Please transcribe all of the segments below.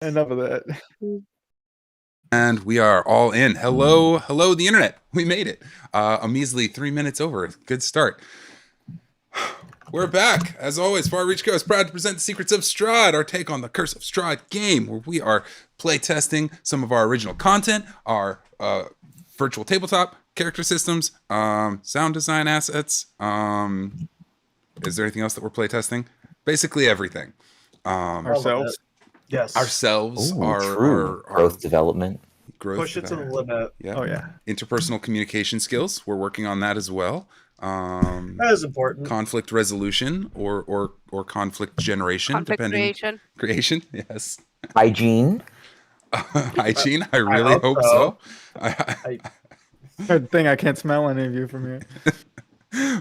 Enough of that. And we are all in. Hello, the internet. We made it. A measly 3 minutes over. Good start. We're back. As always, Far Reach Co. is proud to present the Secrets of Strahd, our take on the Curse of Strahd game, where we are playtesting some of our original content, our virtual tabletop, character systems, sound design assets. Is there anything else that we're playtesting? Basically everything. Ourselves. Yes. Ourselves, Ooh, our growth development. Push it to the limit. Yeah. Oh yeah. Interpersonal communication skills. We're working on that as well. That is important. Conflict resolution or conflict generation, Conflict depending. Creation, yes. Hygiene. Hygiene. I really hope so. Good thing I can't smell any of you from here.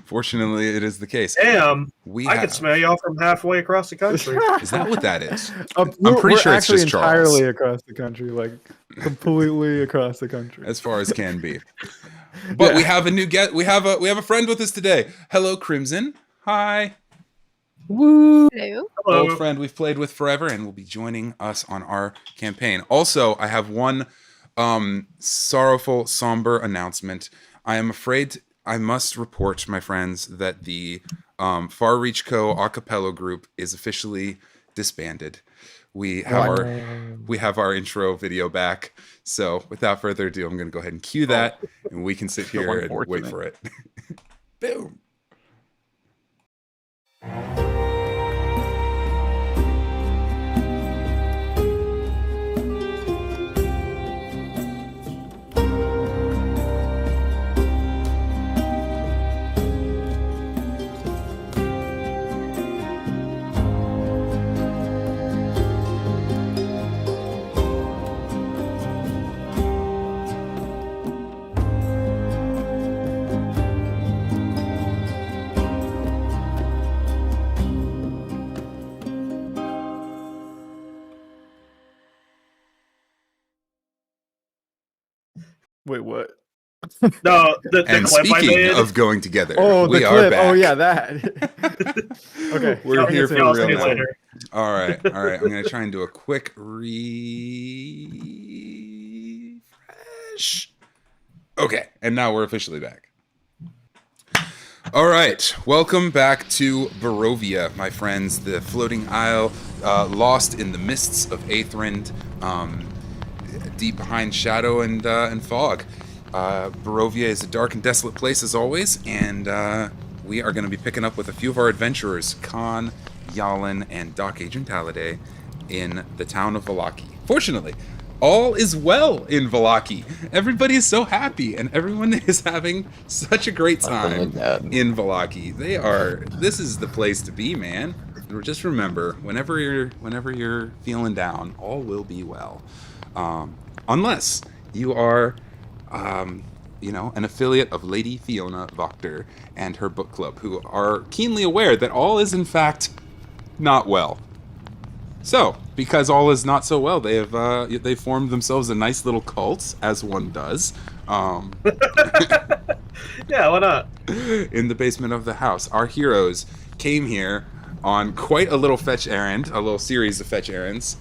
Fortunately, it is the case. Damn, I could smell y'all from halfway across the country. Is that what that is? I'm pretty sure it's just Charles. Entirely across the country, like completely across the country, as far as can be. But we have a new guest. We have a friend with us today. Hello, Crimson. Hi. Woo. Hello. Old friend we've played with forever, and will be joining us on our campaign. Also, I have one sorrowful, somber announcement. I am afraid I must report, my friends, that the Far Reach Co. acapella group is officially disbanded. We have our intro video back. So without further ado, I'm going to go ahead and cue that, and we can sit here and wait for it. Boom. Wait, what? No, the And clip I speaking made. of going together, Oh, we the are clip. back. Oh yeah, that. Okay, We're here for I'll real see you now. later. All right. I'm going to try and do a quick refresh. Okay, and now we're officially back. All right, welcome back to Barovia, my friends, the floating isle lost in the mists of Aethrend, deep behind shadow and fog. Barovia is a dark and desolate place as always, and we are going to be picking up with a few of our adventurers, Kahn, Jalin, and Doc Agent Taliday, in the town of Vallaki. Fortunately, all is well in Vallaki. Everybody is so happy, and everyone is having such a great time in Vallaki. This is the place to be, man. Just remember, whenever you're feeling down, all will be well. Unless you are, an affiliate of Lady Fiona Wachter and her book club, who are keenly aware that all is in fact not well. So, because all is not so well, they formed themselves a nice little cult, as one does. Yeah, why not? In the basement of the house. Our heroes came here on quite a little fetch errand, a little series of fetch errands.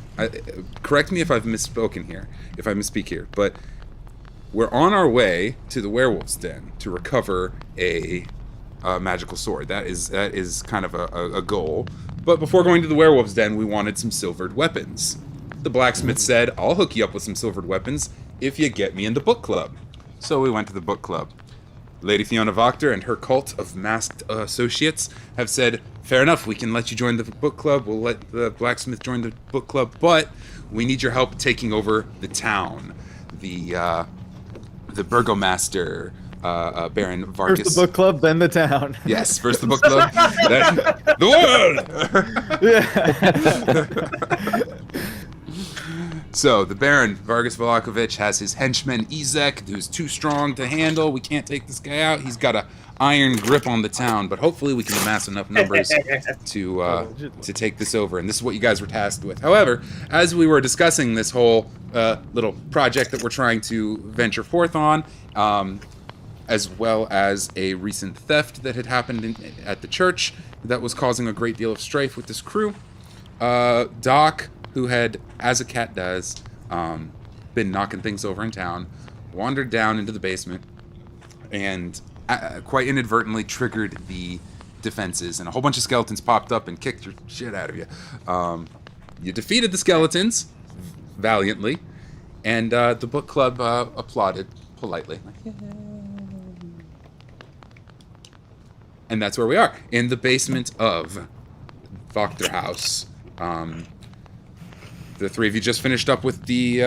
Correct me if I've misspoken here, if I misspeak here, but we're on our way to the werewolf's den to recover a magical sword. That is kind of a goal. But before going to the werewolf's den, we wanted some silvered weapons. The blacksmith said, I'll hook you up with some silvered weapons if you get me in the book club. So we went to the book club. Lady Fiona Wachter and her cult of masked associates have said, fair enough, we can let you join the book club, we'll let the blacksmith join the book club, but we need your help taking over the town. The burgomaster, Baron Vargas. First the book club, then the town. Yes, first the book club, then the world! So, the Baron, Vargas Velakovich, has his henchman, Ezek, who's too strong to handle. We can't take this guy out. He's got an iron grip on the town, but hopefully we can amass enough numbers to take this over. And this is what you guys were tasked with. However, as we were discussing this whole little project that we're trying to venture forth on, as well as a recent theft that had happened at the church that was causing a great deal of strife with this crew, Doc, who had, as a cat does, been knocking things over in town, wandered down into the basement, and quite inadvertently triggered the defenses, and a whole bunch of skeletons popped up and kicked your shit out of you. You defeated the skeletons valiantly, and the book club applauded politely. And that's where we are, in the basement of Wachter House. The three of you just finished up with the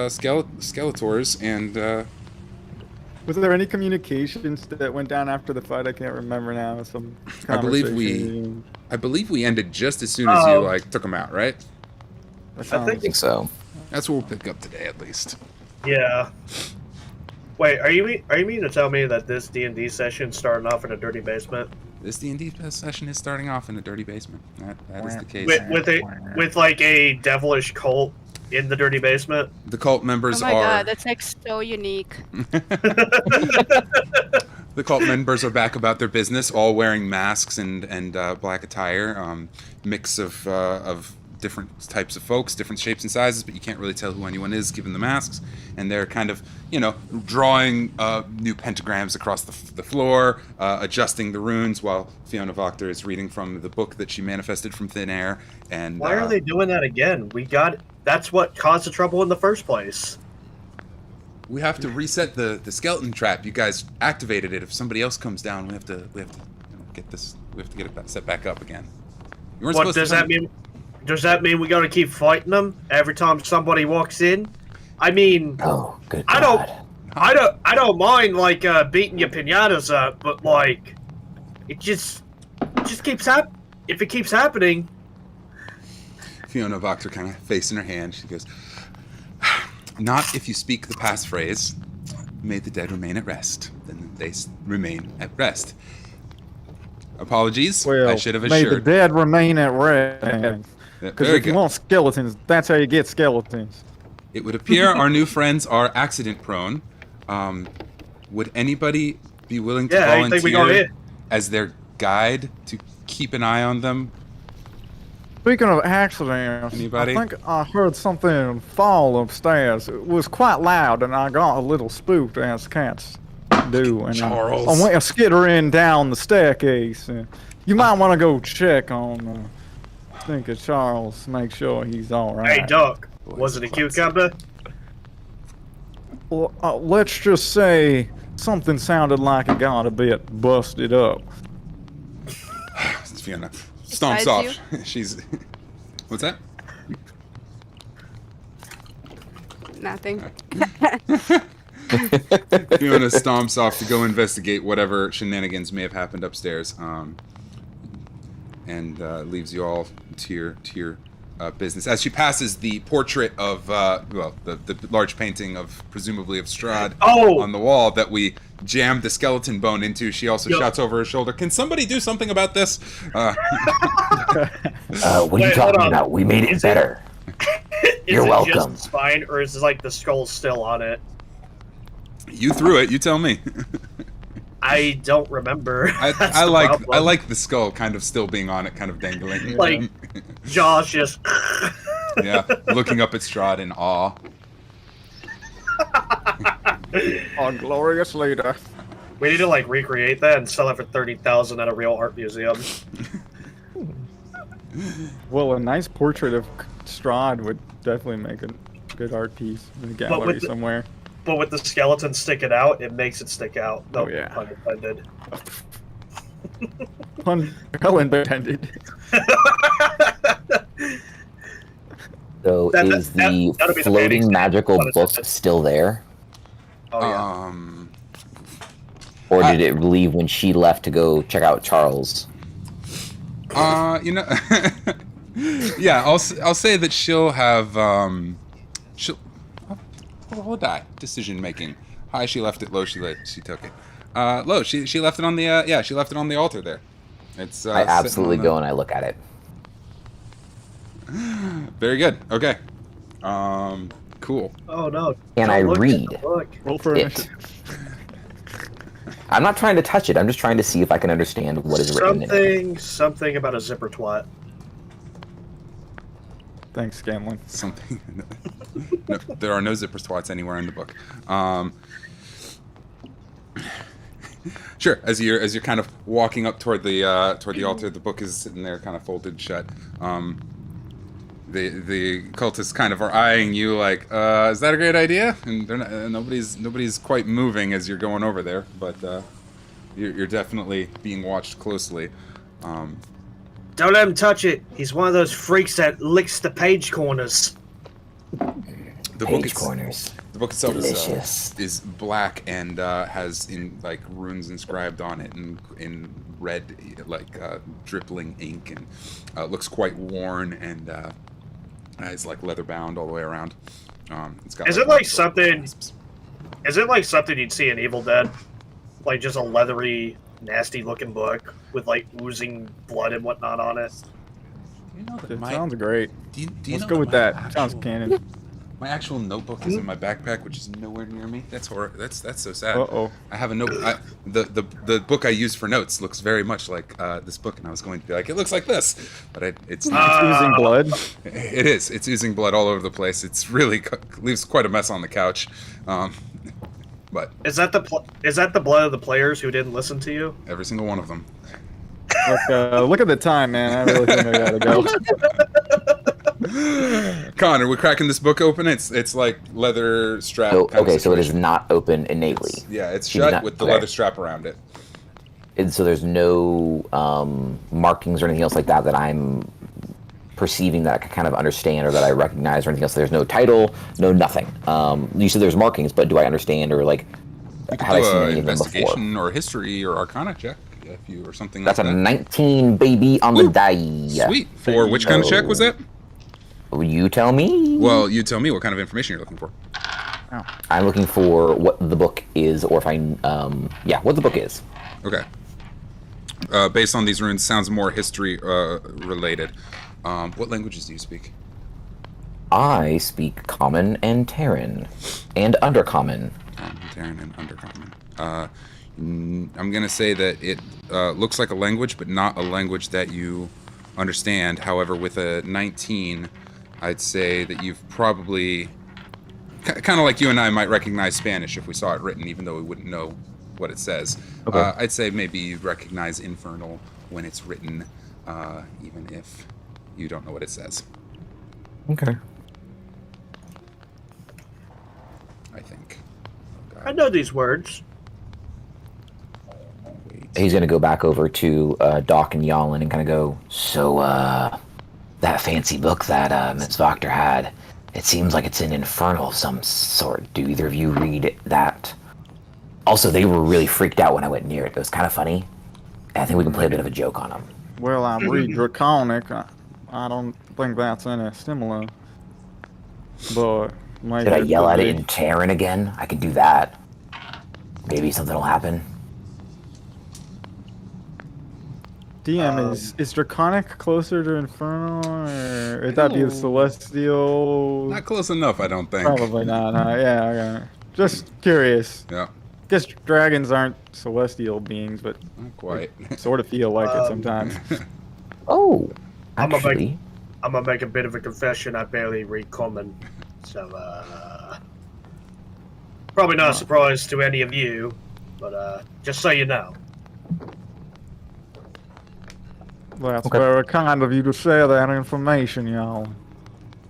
Skeletors, and Was there any communications that went down after the fight? I can't remember now. Some I believe we ended just as soon as you took them out, right? I think so. That's what we'll pick up today, at least. Yeah. Wait, are you mean to tell me that this D&D session starting off in a dirty basement? This D&D session is starting off in a dirty basement. That is the case. With like a devilish cult in the dirty basement. The cult members Oh my god, that's like so unique. The cult members are back about their business, all wearing masks and black attire. Mix of different types of folks, different shapes and sizes, but you can't really tell who anyone is given the masks. And they're kind of, drawing new pentagrams across the floor, adjusting the runes, while Fiona Wachter is reading from the book that she manifested from thin air. And why are they doing that again? That's what caused the trouble in the first place. We have to reset the skeleton trap. You guys activated it. If somebody else comes down, we have to get this. We have to get it set back up again. You weren't What supposed does to that mean? Does that mean we gotta keep fighting them every time somebody walks in? I mean, Oh, good I God. don't mind beating your pinatas up, but it just keeps if it keeps happening. Fiona Wachter kind of face in her hand. She goes, "Not if you speak the passphrase, may the dead remain at rest. Then they remain at rest." Apologies, Well, I should have may the assured. dead remain at rest. Because Very if you good. want skeletons, that's how you get skeletons. It would appear our new friends are accident prone. Would anybody be willing to Yeah, I think we go volunteer in. as their guide to keep an eye on them? Speaking of accidents, Anybody? I think I heard something fall upstairs. It was quite loud, and I got a little spooked, as cats do. And Charles. I went skittering down the staircase. And you might want to go check on think of Charles, make sure he's all right. Hey, Duck, was it a cucumber? Well, let's just say something sounded like it got a bit busted up. Fiona stomps Besides off. She's. What's that? Nothing. Fiona stomps off to go investigate whatever shenanigans may have happened upstairs, and leaves you all to your business. As she passes the portrait of, the large painting of, presumably of Strahd on the wall that we jammed the skeleton bone into, she also shouts over her shoulder, "Can somebody do something about this?" What are you Wait, hold talking on. about? We made it Is it- better. You're Is it welcome. just the spine, or is the skull still on it? You threw it. You tell me. I don't remember. That's I the like problem. the skull kind of still being on it, kind of dangling. Like, Josh just. Yeah, looking up at Strahd in awe. Oh, glorious leader. We need to recreate that and sell it for 30,000 at a real art museum. Well, a nice portrait of Strahd would definitely make a good art piece in a gallery somewhere. But with the skeleton sticking out, it makes it stick out. No, Oh, yeah. pun intended. Pun well intended. So is that'll be the the floating painting. magical What is book it? still there? Oh, yeah. Or did it leave when she left to go check out Charles? Yeah, I'll say that she'll have What die? Decision making. High she left it, low she took it. Low she left it on the she left it on the altar there. It's I absolutely sitting go on and I look at it. Very good. Okay. Cool. Oh, no. Can I Look at read the book. Roll for it? initiative. I'm not trying to touch it. I'm just trying to see if I can understand what is written in it. Something about a zipper twat. Thanks, Scanlon. Something. No, there are no zipper swats anywhere in the book. Sure. As you're kind of walking up toward the altar, the book is sitting there, kind of folded shut. The cultists kind of are eyeing you like, is that a great idea? And they're not, nobody's quite moving as you're going over there, but you're definitely being watched closely. Don't let him touch it. He's one of those freaks that licks the page corners. The Page corners. The book itself Delicious. is black and has in like runes inscribed on it in red, like dripping ink, and looks quite worn and is like leather bound all the way around. It's got. Is it like something? Is it like something you'd see in Evil Dead? Like just a leathery, nasty looking book with like oozing blood and whatnot on it. You know that It my, sounds great. do you Let's know go that with my that. actual- Sounds canon. My actual notebook is in my backpack, which is nowhere near me. That's That's so sad. Uh-oh. I have a note. The book I use for notes looks very much like this book, and I was going to be like, it looks like this, but it's not. It's oozing blood. It is. It's oozing blood all over the place. It's really leaves quite a mess on the couch. But Is that the blood of the players who didn't listen to you? every single one of them. Look at the time, man. I really think I gotta go. Kahn, are we cracking this book open? It's like leather strap. So, kind of okay, so it is situation. not open innately. Yeah, it's You did shut not- with the okay. leather strap around it. And so there's no markings or anything else like that that I'm perceiving that I can kind of understand or that I recognize or anything else. There's no title, no nothing. You said there's markings, but do I understand or like You could have I do seen an any of them before? investigation or history or arcana check if you or something That's a like that. 19, baby, on the die. Sweet. For which kind of check was that? Will you tell me? Well, you tell me what kind of information you're looking for. I'm looking for what the book is, or if I, what the book is. Okay. Based on these runes, sounds more history related. What languages do you speak? I speak Common and Terran, and Undercommon. Terran and Undercommon. I'm gonna say that it looks like a language, but not a language that you understand. However, with a 19, I'd say that you've probably, kind of like you and I might recognize Spanish if we saw it written, even though we wouldn't know what it says. Okay. I'd say maybe you recognize Infernal when it's written, even if you don't know what it says. Okay. I think. Oh, I God. know these words. Wait. He's gonna go back over to Doc and Jalin and kind of go, so, that fancy book that Ms. Voctor had, it seems like it's an infernal of some sort. Do either of you read that? Also, they were really freaked out when I went near it. It was kind of funny. I think we can play a bit of a joke on them. Well, I read Draconic. I don't think that's any similar. But maybe Did I yell could at it be. in Terran again? I could do that. Maybe something will happen. DM, is Draconic closer to Infernal, or would that be the Celestial? Not close enough, I don't think. Probably not. Yeah, okay. Just curious. Yeah, Guess dragons aren't celestial beings, but not quite. sort of feel like it sometimes. Oh, I'm a big- actually, I'm gonna make a bit of a confession. I barely read Common, so probably not a surprise to any of you. But just so you know, That's Okay. very kind of you to share that information, y'all.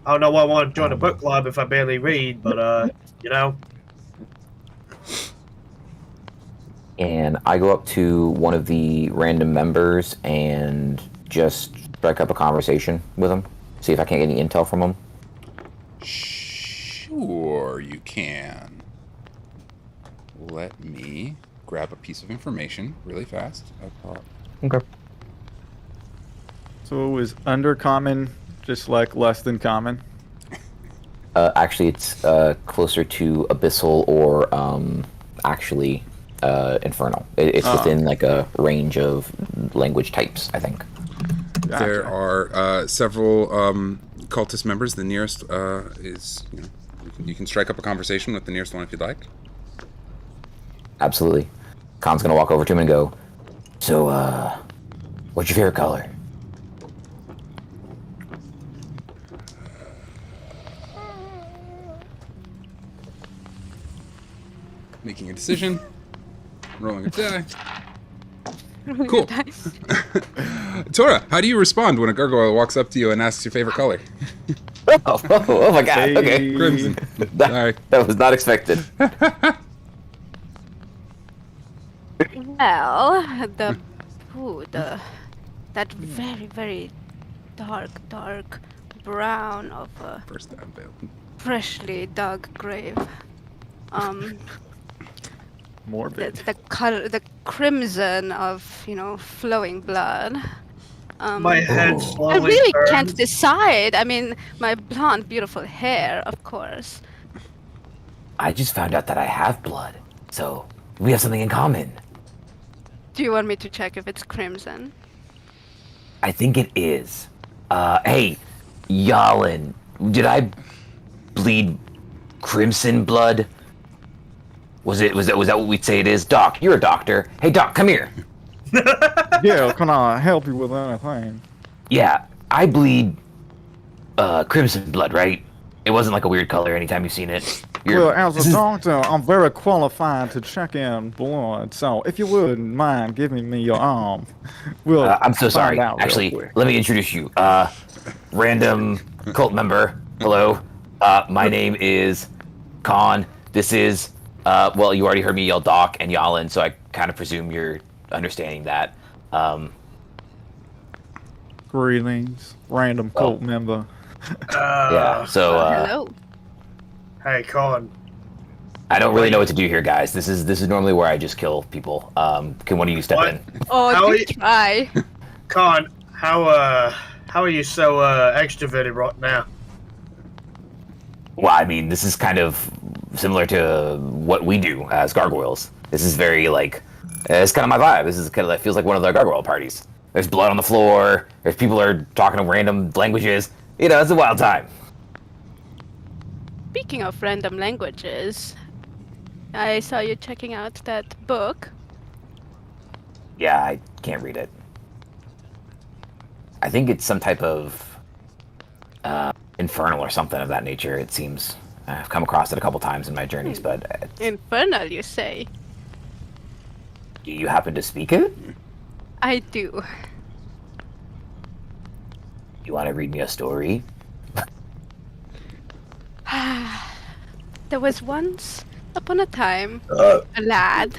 I don't know why I want to join a book club if I barely read. But you know, and I go up to one of the random members and just strike up a conversation with him. See if I can't get any intel from him. Sure, you can. Let me grab a piece of information really fast. Okay. So is undercommon just like less than common? Actually, it's closer to abyssal or actually infernal. It's within like a range of language types, I think. Gotcha. There are several cultist members. The nearest is, you can strike up a conversation with the nearest one if you'd like. Absolutely. Khan's gonna walk over to him and go, so, what's your favorite color? making a decision, rolling a die. Cool. Tora, how do you respond when a gargoyle walks up to you and asks your favorite color? Oh my god. Okay. Crimson. Sorry. That was not expected. Well, that very, very dark brown of a First time fail. freshly dug grave. Morbid. The color, the crimson of flowing blood. My head I slowly really turns. can't decide. I mean, my blonde, beautiful hair, of course. I just found out that I have blood, so we have something in common. Do you want me to check if it's crimson? I think it is. Hey, Jalin, did I bleed crimson blood? Was that what we'd say it is? Doc, you're a doctor. Hey, Doc, come here. Yeah, can I help you with anything? Yeah, I bleed crimson blood, right? It wasn't like a weird color anytime you've seen it. Well, as a doctor, I'm very qualified to check in blood, so if you wouldn't mind giving me your arm, we'll I'm so sorry. find out real Actually, quick. let me introduce you. Random cult member. Hello. My name is Kahn. This is, well, you already heard me yell Doc and Jalin, so I kind of presume you're understanding that. Greetings, random cult member. Yeah, so, Hello. Hey, Colin. I don't really know what to do here, guys. This is normally where I just kill people. Can one of you step What? in? Oh, How do are you- try. Colin, how are you so extroverted right now? Well, I mean, this is kind of similar to what we do as gargoyles. This is very, like, it's kind of my vibe. This is kind of, it feels like one of the gargoyle parties. There's blood on the floor. There's people are talking in random languages. You know, it's a wild time. Speaking of random languages, I saw you checking out that book. Yeah, I can't read it. I think it's some type of infernal or something of that nature, it seems. I've come across it a couple times in my journeys, but Infernal, you say? do you happen to speak it? I do. You want to read me a story? There was once upon a time a lad,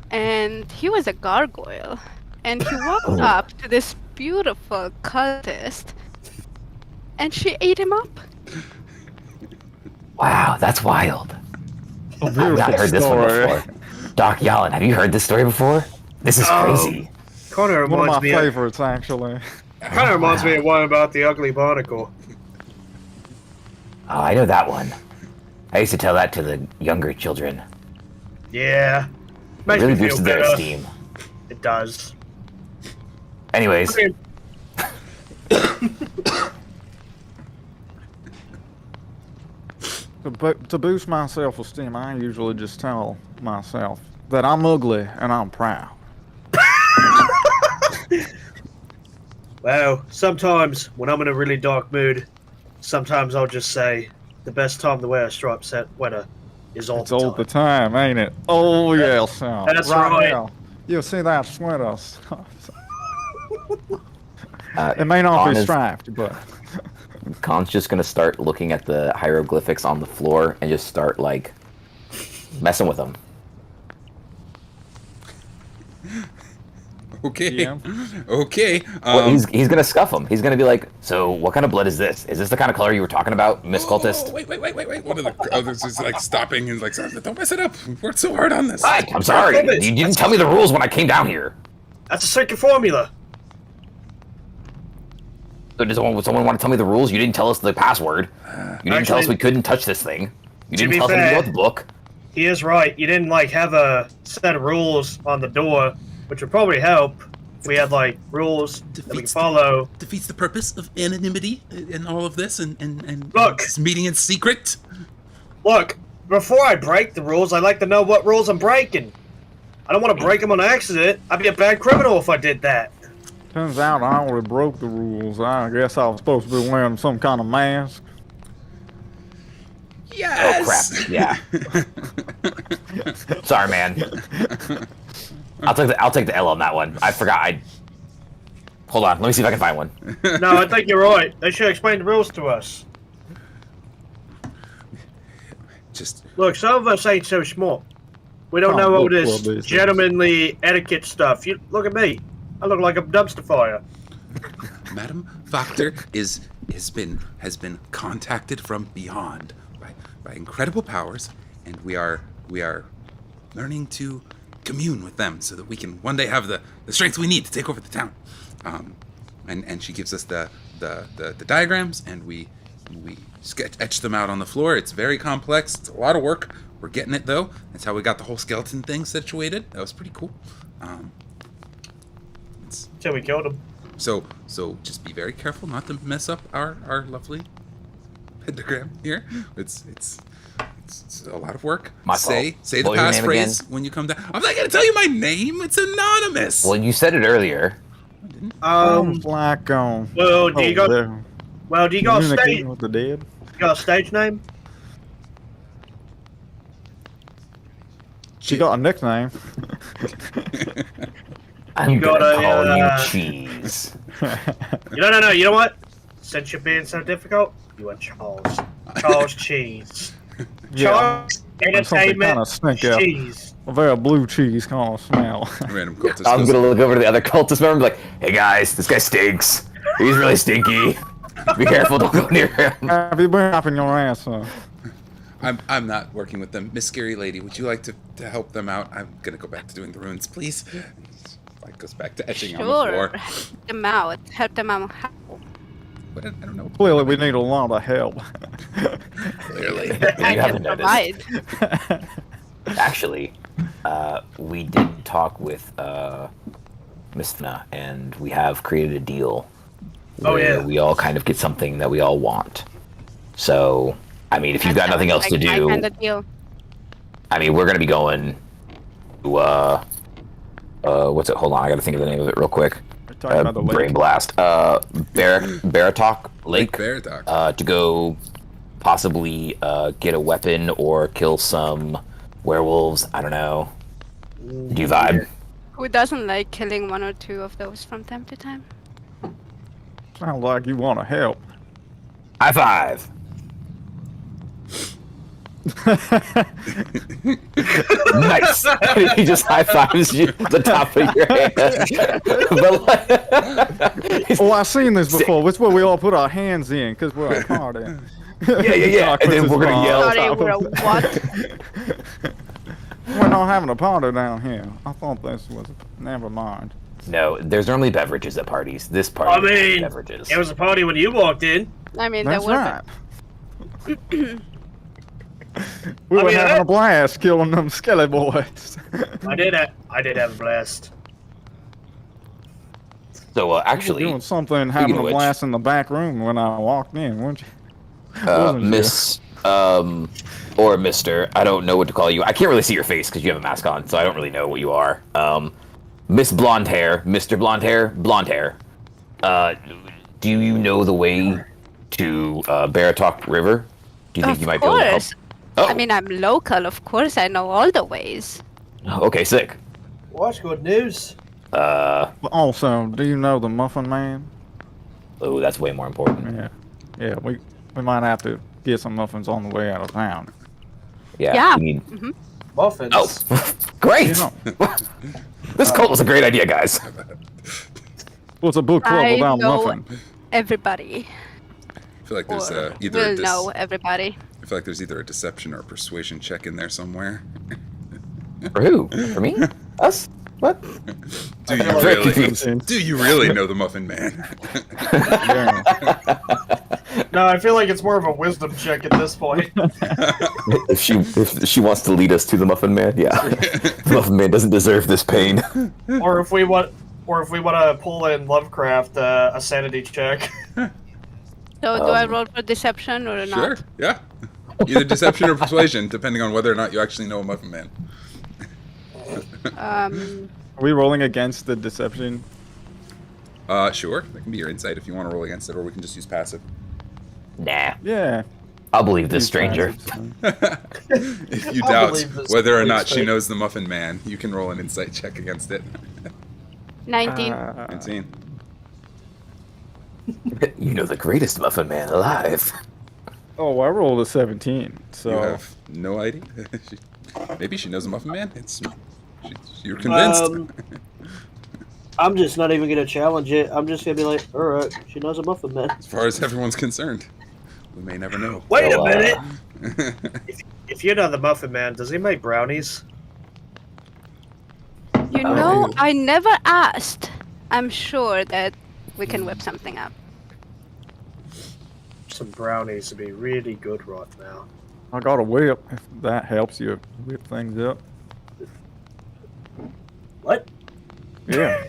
and he was a gargoyle, and he walked up to this beautiful cultist, and she ate him up. Wow, that's wild. A I've beautiful not heard this one story. before. Doc Jalin, have you heard this story before? This is crazy. Kind of One of reminds my me. favorites, actually. Kind of reminds me of one about the ugly barnacle. Oh, I know that one. I used to tell that to the younger children. Yeah, It makes really me feel boosted their better. esteem. It does. Anyways, I mean, To boost my self-esteem, I usually just tell myself that I'm ugly and I'm proud. well, sometimes when I'm in a really dark mood, sometimes I'll just say the best time to wear a striped sweater is all It's the all time. the time, ain't it? Oh, yes, Sam. That's right. Now. You see that sweater? uh, It may not Kahn be is- striped, but Khan's just gonna start looking at the hieroglyphics on the floor and just start, like, messing with them. Okay. Yeah. Okay. Well, he's gonna scuff them. He's gonna be like, so what kind of blood is this? Is this the kind of color you were talking about, Miss Cultist? Wait. One of the others is like stopping and like, don't mess it up. We worked so hard on this. I'm sorry. You didn't tell me the rules when I came down here. That's a secret formula. So does someone want to tell me the rules? You didn't tell us the password. You didn't tell us Actually- we couldn't touch this thing. You To didn't be tell us anything fair- about the book. He is right. You didn't like have a set of rules on the door, which would probably help. We had like rules that we could follow. Defeats the purpose of anonymity in all of this and Look. this meeting in secret. Look, before I break the rules, I like to know what rules I'm breaking. I don't want to break them on accident. I'd be a bad criminal if I did that. turns out I already broke the rules. I guess I was supposed to be wearing some kind of mask. Oh Yes. crap! Yeah. Sorry, man. I'll take the L on that one. I forgot. Hold on. Let me see if I can find one. No, I think you're right. They should explain the rules to us. Just Look, some of us ain't so smart. We don't know all this gentlemanly etiquette stuff. You look at me. I look like a dumpster fire. Madam Factor has been contacted from beyond by incredible powers, and we are learning to commune with them so that we can one day have the strength we need to take over the town. And she gives us the diagrams, and we etch them out on the floor. It's very complex. It's a lot of work. We're getting it though. That's how we got the whole skeleton thing situated. That was pretty cool. Till we killed him. So just be very careful not to mess up our lovely pentagram here. It's a lot of work. Say the passphrase when you come down. I'm not gonna tell you my name. It's anonymous. Well, you said it earlier. Black on. Well, do you got a stage? With the dead? You got a stage name? She got a nickname. I'm got gonna call a, you Cheese. No. You know what? Since you're being so difficult, you are Charles. Charles Cheese. Charles Entertainment Cheese. A very blue cheese kind of smell. Random cultist. I'm gonna look over to the other cultist member and be like, "Hey guys, this guy stinks. He's really stinky. Be careful, don't go near him." Have you been up in your ass? I'm not working with them. Miss Scary Lady, would you like to help them out? I'm gonna go back to doing the runes, please. Like goes back to etching on the floor. Help them out. Help them out. But I don't know. Clearly, we need a lot of help. Clearly. I You haven't can noticed. provide. Actually, we did talk with Miss Fna, and we have created a deal where we all kind of get something that we all want. So, I mean, if you've got nothing else to do, I mean, we're gonna be going to what's it? Hold on, I gotta think of the name of it real quick. About the lake. Brain blast. Baratok Lake. Baratok. To go possibly get a weapon or kill some werewolves. I don't know. Do you vibe? Who doesn't like killing one or two of those from time to time? Sounds like you want to help. High five. Nice. He just high fives you at the top of your head. Oh, I've seen this before. It's where we all put our hands in because we're a party. Yeah. And then we're gonna yell. Sorry, we're a what? We're not having a party down here. I thought this was. Never mind. No, there's normally beverages at parties. This party has beverages. It was a party when you walked in. I mean, That's there right. were. We were having a blast killing them skelly boys. I did have a blast. So actually, doing something, having a blast in the back room when I walked in, weren't you? Miss or Mister, I don't know what to call you. I can't really see your face because you have a mask on, so I don't really know what you are. Miss Blonde Hair, Mr. Blonde Hair, Blonde Hair. Do you know the way to Baratok River? Do you think you might be able to help? Oh. I mean, I'm local, of course. I know all the ways. Okay, sick. Well, that's good news. Also, do you know the Muffin Man? Oh, that's way more important. Yeah. We might have to get some muffins on the way out of town. Yeah. We need... Muffins. Oh, great! You know. This cult was a great idea, guys. What's a book club without muffin? Everybody. I feel like there's either will know everybody. I feel like there's either a deception or a persuasion check in there somewhere. For who? For me? Us? What? Do you really know the Muffin Man? No, I feel like it's more of a wisdom check at this point. If she wants to lead us to the Muffin Man, yeah. The Muffin Man doesn't deserve this pain. Or if we want to pull in Lovecraft, a sanity check. So do I roll for deception or not? Sure. Yeah. Either deception or persuasion, depending on whether or not you actually know a Muffin Man. Are we rolling against the deception? Sure. That can be your insight if you want to roll against it, or we can just use passive. Nah. Yeah. I'll believe this stranger. If you I'll doubt believe this whether or police not she thing. knows the Muffin Man, you can roll an insight check against it. 19. 19. You know the greatest muffin man alive. Oh, I rolled a 17. So You have no idea. Maybe she knows the Muffin Man. You're convinced. I'm just not even gonna challenge it. I'm just gonna be like, all right, she knows a muffin man. As far as everyone's concerned, we may never know. Wait So, a minute. If you know the Muffin Man, does he make brownies? You know, I never asked. I'm sure that we can whip something up. Some brownies would be really good right now. I got a whip. If that helps you whip things up. What? Yeah.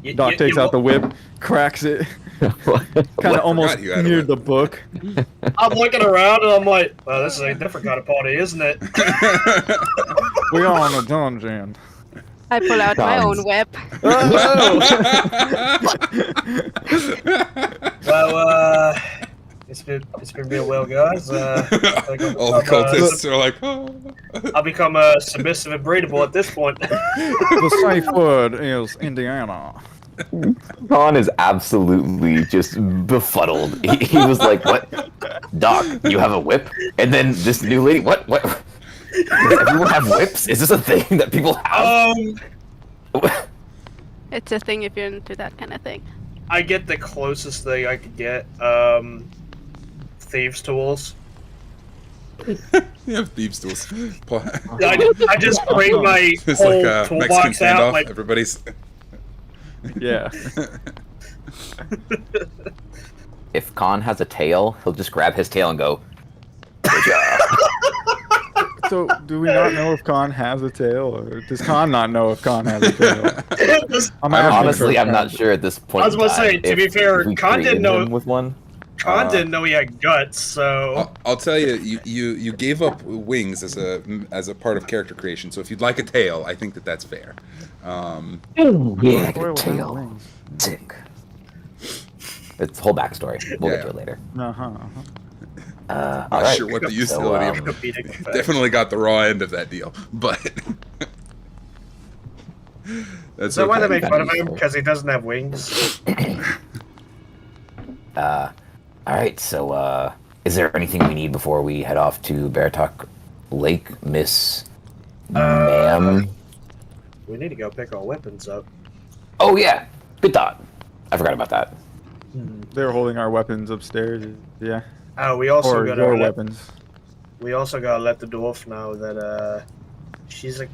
You, Doc you- takes you- out the whip, cracks it, kind of almost you had a near whip. the book. I'm looking around and I'm like, well, this is a different kind of party, isn't it? We are in a dungeon. I pull out my Sounds- own whip. Well, it's been real well, guys. All the cultists are like, oh. I'll become submissive and breedable at this point. The safe word is Indiana. Kahn is absolutely just befuddled. He was like, "What, Doc? You have a whip?" And then this new lady, what? Does everyone have whips? Is this a thing that people have? It's a thing if you're into that kind of thing. I get the closest thing I could get. Thieves' tools. You have thieves' tools. I just bring my It's whole like a Mexican toolbox out. standoff. Like, Everybody's. Yeah. If Kahn has a tail, he'll just grab his tail and go, "Good job." So, do we not know if Kahn has a tail, or does Kahn not know if Kahn has a tail? I'm asking Honestly, for I'm not Kahn. sure at this point. I was in about to say, time to be if fair, we Kahn didn't created know- him with one. Khan didn't know he had guts, so I'll tell you, you gave up wings as a part of character creation. So if you'd like a tail, I think that's fair. Yeah, I Boy get a without tail. wings. Sick. It's whole backstory. We'll get to it later. Uh-huh. Not All right. sure what the So, utility of comedic effect. Definitely got the raw end of that deal, but that's Is that why they okay. make fun of him? Because he doesn't have wings? All right. So, is there anything we need before we head off to Baratok Lake, Miss Ma'am? We need to go pick our weapons up. Oh yeah, good thought. I forgot about that. They're holding our weapons upstairs. Yeah. Oh, we also Or gotta your let, weapons. we also gotta let the dwarf know that she's a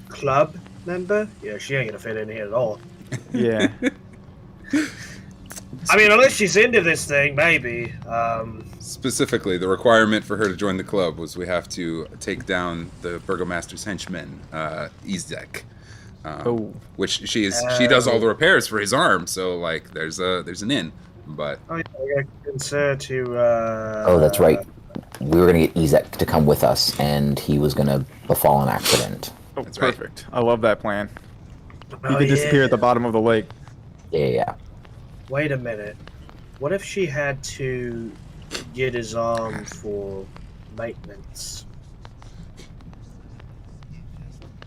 club member. Yeah, she ain't gonna fit in here at all. Yeah. I mean, unless she's into this thing, maybe. Specifically, the requirement for her to join the club was we have to take down the Burgomaster's henchman, Izek. Oh. Which she does all the repairs for his arm, so like there's an in. But Oh, yeah, I gotta consider to. Oh, that's right. We were gonna get Izek to come with us, and he was gonna befall an accident. Oh, That's right. perfect. I love that plan. He Oh, could disappear yeah. at the bottom of the lake. Yeah. Wait a minute. What if she had to get his arm for maintenance?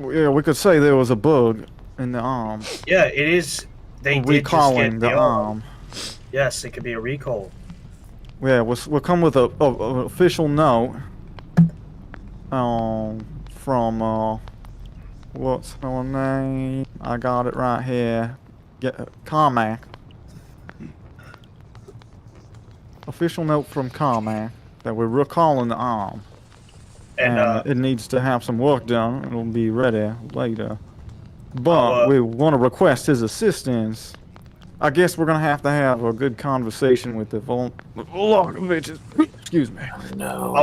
Well, yeah, we could say there was a bug in the arm. Yeah, it is. They did just Recalling get the the arm. arm. Yes, it could be a recall. Yeah, we'll come with a official note. From what's her name? I got it right here. Carmack. Official note from Carmack that we're recalling the arm. And It needs to have some work done. It'll be ready later. But we want to request his assistance. I guess we're gonna have to have a good conversation with the Zarovitches. Excuse me. No.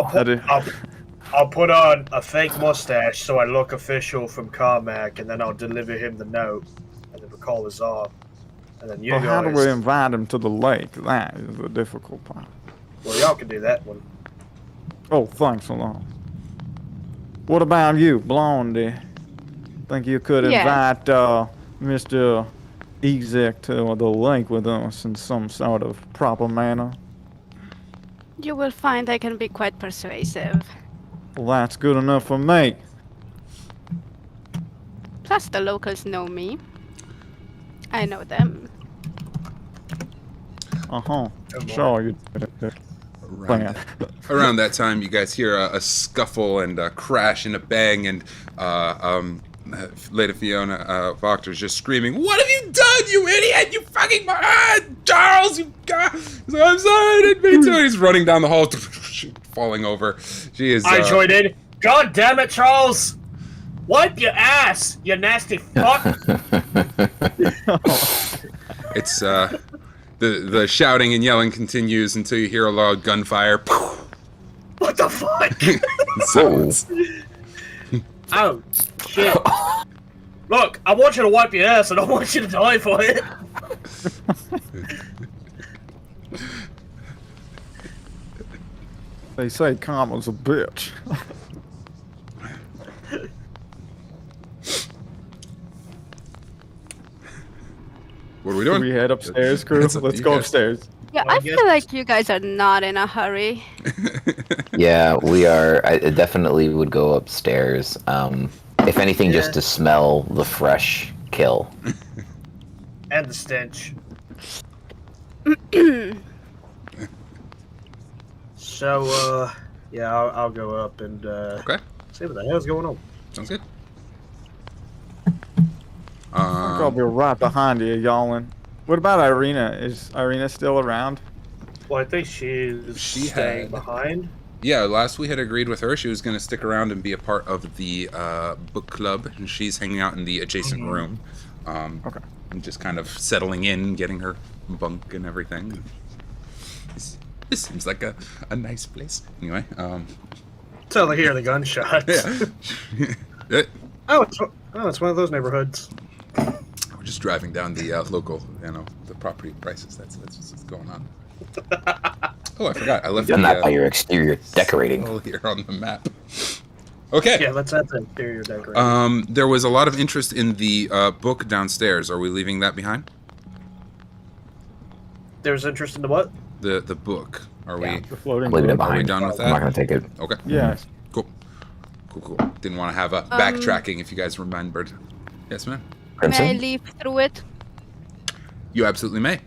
I'll put on a fake mustache so I look official from Carmack, and then I'll deliver him the note, and then recall his arm. And then you Well, how do guys. we invite him to the lake? That is the difficult part. Well, y'all can do that one. Oh, thanks a lot. What about you, Blondie? Think you could Yeah. invite Mr. Ezek to the lake with us in some sort of proper manner? You will find I can be quite persuasive. Well, that's good enough for me. Plus, the locals know me. I know them. Uh-huh. Oh, boy. Sure, you Around, around that time, you guys hear a scuffle and a crash and a bang, and Lady Fiona Proctor's just screaming, "What have you done, you idiot! You fucking Charles! You God! He's like, I'm sorry, I didn't mean to." He's running down the hall, falling over. She is. I joined in. God damn it, Charles! Wipe your ass, you nasty fuck! It's the shouting and yelling continues until you hear a loud gunfire. What the fuck? Sounds. Oh, shit. Look, I want you to wipe your ass, and I want you to die for it. They say Karma's a bitch. What are we Do doing? we head upstairs, crew? It's up to Let's you go guys. upstairs. Yeah, Well, I I guess- feel like you guys are not in a hurry. Yeah, we are. I definitely would go upstairs. If anything, just Yeah. to smell the fresh kill. And the stench. So, yeah, I'll go up and, Okay, see what the hell's going on. sounds good. I'll be right behind you, Jalin. What about Irina? Is Irina still around? Well, I think she's She staying had- behind. Yeah, last we had agreed with her, she was going to stick around and be a part of the book club, and she's hanging out in the adjacent room. Okay. And just kind of settling in, getting her bunk and everything. This seems like a nice place. Anyway, Till they hear the gunshots. yeah. Oh, it's one of those neighborhoods. We're just driving down the local, the property prices. That's what's going on. Oh, I forgot. I left Done that by the your exterior decorating. hole here on the map. Okay. Yeah, let's add the interior decorating. There was a lot of interest in the book downstairs. Are we leaving that behind? There's interest in the what? The book. Are Yeah. we? The floating Leaving it boat? Are we behind. done with I'm not that? gonna take it. Okay. Yes. Cool. Didn't want to have a backtracking if you guys remembered. Yes, ma'am. May I Crimson. leave through it? You absolutely may.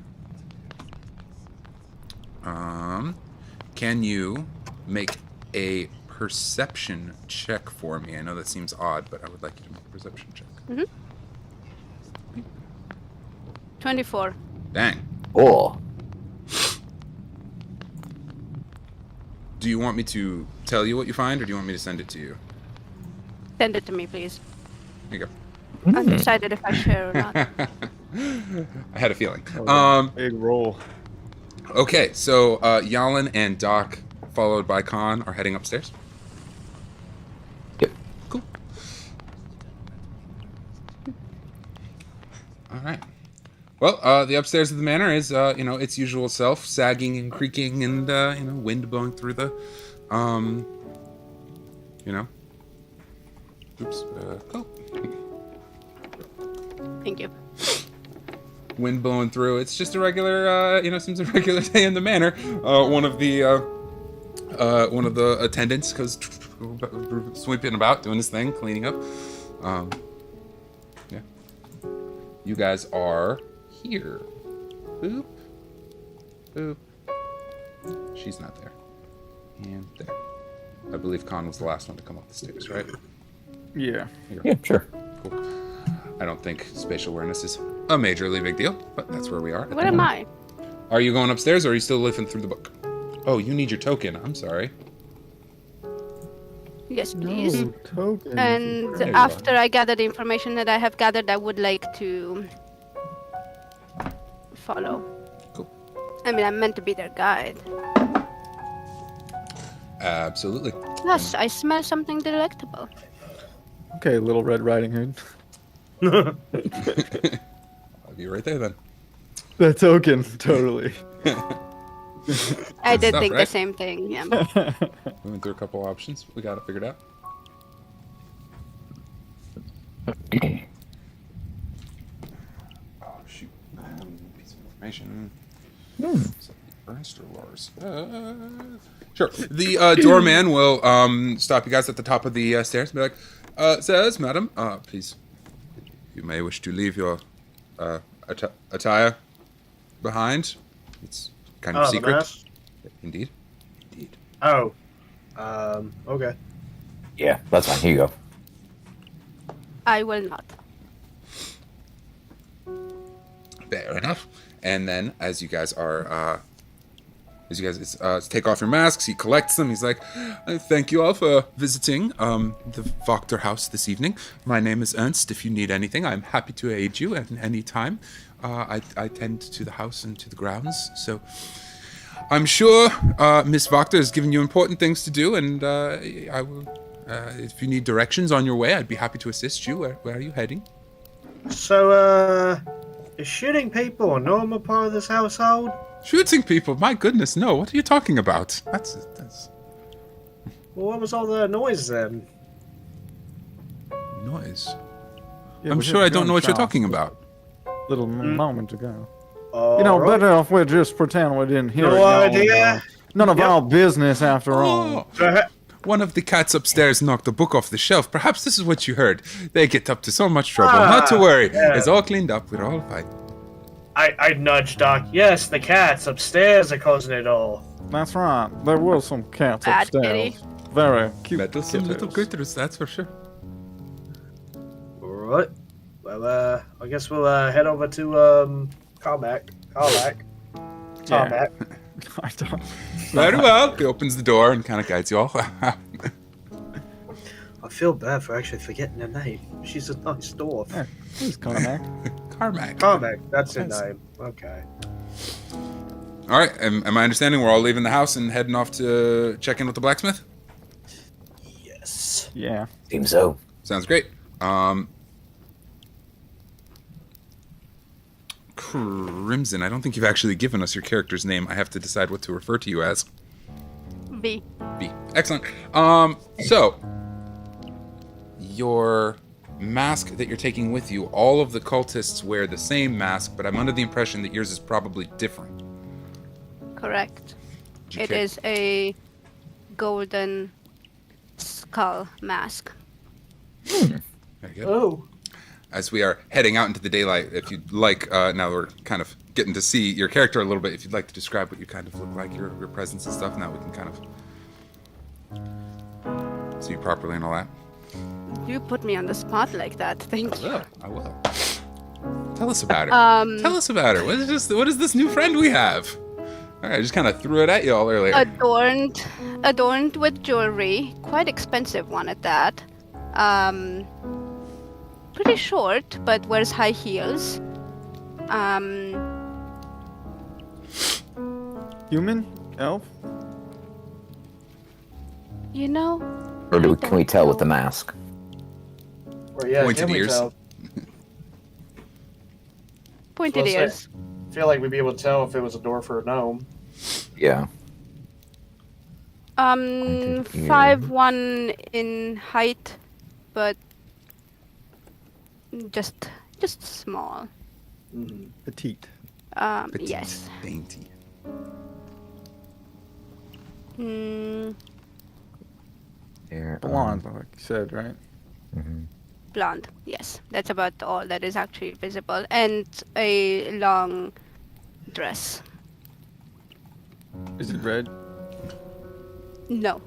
Can you make a perception check for me? I know that seems odd, but I would like you to make a perception check. 24. Dang. Oh, Do you want me to tell you what you find, or do you want me to send it to you? Send it to me, please. Here you go. Undecided if I share or not. I had a feeling. Big roll. Okay, so Jalin and Doc, followed by Kahn, are heading upstairs. Yep. Cool. All right. Well, the upstairs of the manor is, its usual self, sagging and creaking, and wind blowing through the, Oops. Cool. Thank you. Wind blowing through. It's just a regular, seems a regular day in the manor. One of the attendants goes sweeping about, doing his thing, cleaning up. Yeah. You guys are here. Boop. Boop. She's not there. And there. I believe Kahn was the last one to come up the stairs, right? Yeah. yeah, sure. Cool. I don't think spatial awareness is a majorly big deal, but that's where we are. Where am I? Are you going upstairs, or are you still living through the book? Oh, you need your token. I'm sorry. Yes, please. No token. And There you after I gather the information that I have gathered, I would like to follow. Cool. I mean, I'm meant to be their guide. Absolutely. Plus, I smell something delectable. Okay, Little Red Riding Hood. I'll be right there then. The token, totally. I did stuff, think the right? same thing. Yeah. We went through a couple options. We got it figured out. Oh, shoot. Piece of information. Ernst or Lars? Sure. The doorman will stop you guys at the top of the stairs and be like, "Sirs, madam, please, you may wish to leave your attire behind. It's kind of secret." Mask? Indeed. Oh. Okay. Yeah, that's fine. Here you go. I will not. Fair enough. And then, as you guys take off your masks, he collects them. He's like, "Thank you all for visiting the Wachter house this evening. My name is Ernst. If you need anything, I'm happy to aid you at any time. I tend to the house and to the grounds, so I'm sure Miss Wachter has given you important things to do, and I will. If you need directions on your way, I'd be happy to assist you. Where are you heading?" So, is shooting people a normal part of this household? Shooting people? My goodness, no. What are you talking about? That's... Well, what was all the noise then? Noise? Yeah, I'm we sure heard I don't know what you're gunshots talking about. little moment ago. Alright. Better if we just pretend we didn't hear it. No y'all. idea. None of our business, after all. Oh, one of the cats upstairs knocked a book off the shelf. Perhaps this is what you heard. They get up to so much trouble. Not to worry. Yeah. It's all cleaned up. We're all fine. I nudged Doc. Yes, the cats upstairs are causing it all. That's right. There were some cats Bad upstairs. kitty. Very cute Meddlesome little kitters. critters, that's for sure. Alright. Well, I guess we'll head over to Carmack. Yeah. I don't. Very well. He opens the door and kind of guides you all. I feel bad for actually forgetting her name. She's a nice dwarf. Yeah, please come back. Carmack. Carmack, that's his Yes. name. Okay. All right. Am I understanding we're all leaving the house and heading off to check in with the blacksmith? Yes. Yeah. Seems so. Sounds great. Crimson, I don't think you've actually given us your character's name. I have to decide what to refer to you as. B. B. Excellent. So, your mask that you're taking with you, all of the cultists wear the same mask, but I'm under the impression that yours is probably different. Correct. Did you It care- is a golden skull mask. Very good. Oh. As we are heading out into the daylight, if you'd like, now we're kind of getting to see your character a little bit, if you'd like to describe what you kind of look like, your presence and stuff, now we can kind of see you properly and all that. You put me on the spot like that. Thank you. I will. Tell us about her. Tell Um, us about her. What is this new friend we have? All right, I just kind of threw it at you all earlier. adorned with jewelry, quite expensive one at that. Pretty short, but wears high heels. Human? Elf? You know, Or can we tell with the mask? Well, yeah, Pointed can we ears. tell? pointed Well, say- ears. I feel like we'd be able to tell if it was a dwarf or a gnome. Yeah. Pointed ear. 5'1" in height, but just small. Mm-hmm. Petite. Petite, Yes. dainty. There, Blonde, like you said, right? Blonde. Yes, that's about all that is actually visible, and a long dress. Is it red? No,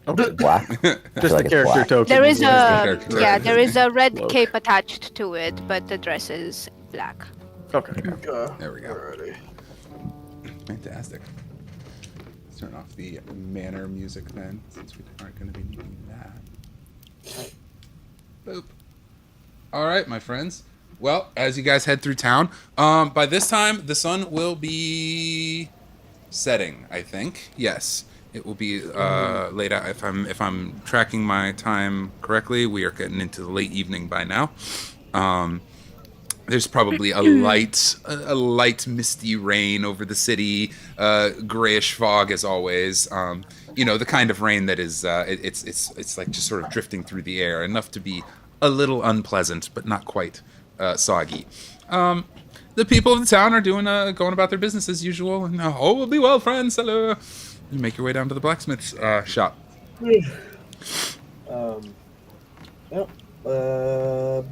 Okay. black. I feel Just like the it's character black. token. there is character. there is a red Cloak. cape attached to it, but the dress is black. Okay. There we go. Fantastic. Let's turn off the manor music then, since we aren't going to be needing that. Boop. All right, my friends. Well, as you guys head through town, by this time the sun will be setting. I think. Yes, it will be late out. If I'm tracking my time correctly, we are getting into the late evening by now. There's probably a light misty rain over the city, grayish fog as always. The kind of rain that is it's like just sort of drifting through the air, enough to be a little unpleasant, but not quite soggy. the people of the town are doing going about their business as usual, and all will be well, friends. Hello. You make your way down to the blacksmith's shop.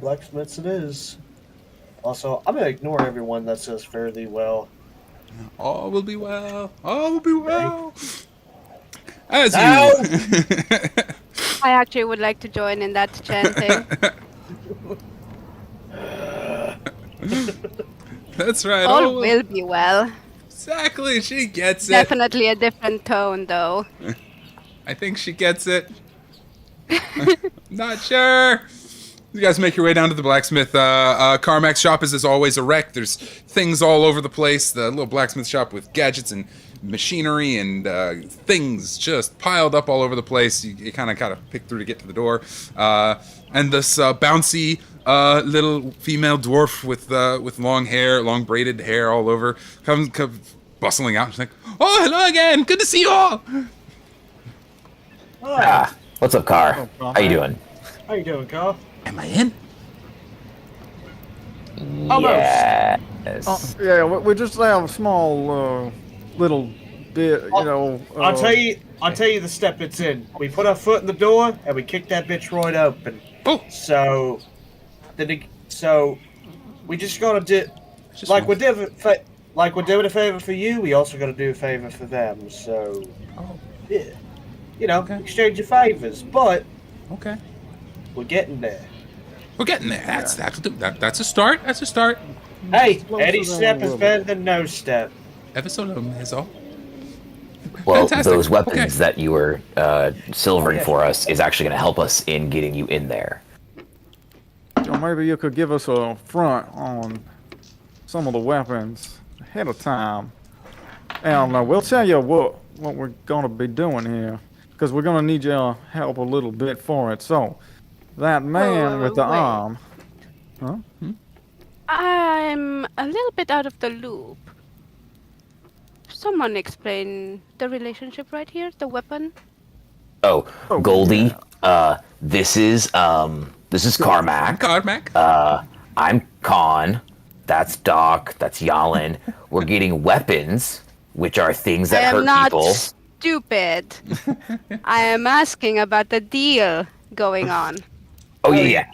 Blacksmiths it is. Also, I'm gonna ignore everyone that says fairly well. All will be well. All will be well. As Ow! you. I actually would like to join in that chanting. That's right. All will be well. Exactly. She gets it. Definitely a different tone, though. I think she gets it. Not sure. You guys make your way down to the blacksmith. Carmack's shop is as always a wreck. There's things all over the place. The little blacksmith shop with gadgets and machinery and things just piled up all over the place. You kind of gotta pick through to get to the door. And this bouncy little female dwarf with long hair, long braided hair all over, comes bustling out. She's like, "Oh, hello again. Good to see you all." What's up, Car? How you doing? How you doing, Carl? Am I in? Yes. Yeah, we just have a small little bit, you know. I'll tell you the step it's in. We put our foot in the door and we kick that bitch right open. Oh. So we just gotta do we're doing a favor for you. We also gotta do a favor for them. So yeah, you know, exchange your favors. But Okay. we're getting there. We're getting there. That's a start. That's a start. Hey, any step is better than no step. Ever so long is all. Well, Fantastic. those weapons Okay. that you were silvering for us is actually going to help us in getting you in there. Or maybe you could give us a front on some of the weapons ahead of time. And we'll tell you what we're going to be doing here. Because we're going to need your help a little bit for it. So, that man with the wait. arm... Huh? I'm a little bit out of the loop. Someone explain the relationship right here, the weapon. Oh, Goldie. This is Carmack. Carmack. I'm Kahn. That's Doc. That's Jalin. We're getting weapons, which are things that I am hurt not people. stupid. I am asking about the deal going on. Oh yeah.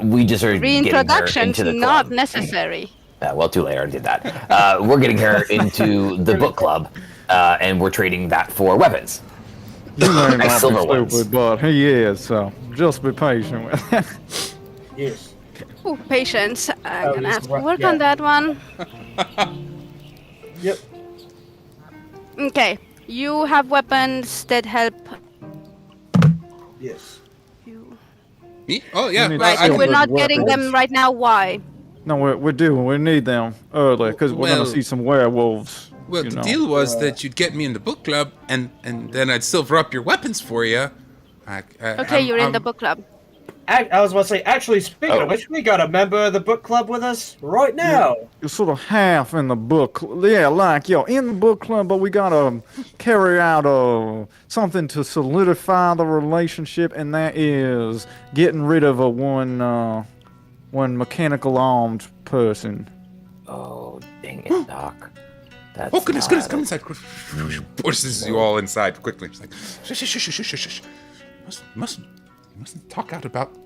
We just are getting her Reintroduction's into the not club. necessary. Well, too late. I already did that. We're getting her into the book club, and we're trading that for weapons. You may Nice not silver be ones. stupid, but he is, so just be patient with it. Yes. Ooh, patience. I'm gonna he's have to right- work yeah. on that one. Yep. Okay, you have weapons that help Yes. you. Me? Oh yeah. We need Right, I if can- we're not weapons. getting them right now, why? No, we do. We need them early because we're Well- going to see some werewolves. Well, you the know. deal was that you'd get me in the book club, and then I'd silver up your weapons for you. Okay, you're in the book club. I was about to say, actually, speaking of which, we got a member of the book club with us right now. You're sort of half in the book. Yeah, like, yo, in the book club, but we got to carry out something to solidify the relationship, and that is getting rid of one mechanical armed person. Oh, dang it, Doc. That's Oh goodness, not goodness, it. come inside. Forces you all inside quickly. She's like, shush, shush, shush, shush, shush. Mustn't talk out about.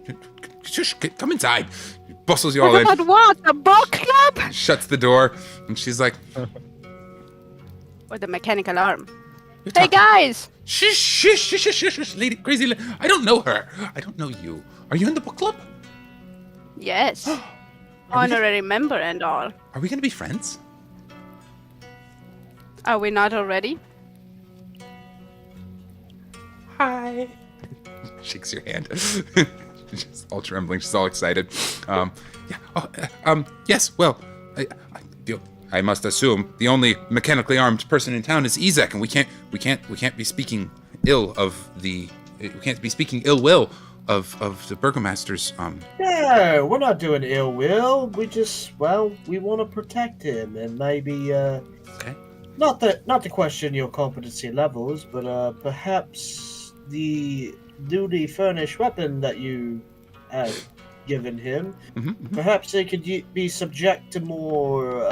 Shush, come inside. Bustles you all in. About what? The book club? Shuts the door, and she's like, Or the mechanical arm? "You're Hey talking- guys! Shush, shush, shush, shush, shush, shush, lady, crazy. I don't know her. I don't know you. Are you in the book club? Yes. Honorary member and all. Are we gonna be friends? Are we not already? Hi. Shakes your hand. She's all trembling. She's all excited. Yeah. Oh, yes. Well, I must assume the only mechanically armed person in town is Ezek, and we can't be speaking ill of the. We can't be speaking ill will of the burgomaster's. No, we're not doing ill will. We just, we want to protect him and maybe, Okay. not to question your competency levels, but perhaps the newly furnished weapon that you have given him. Mm-hmm. Perhaps they could be subject to more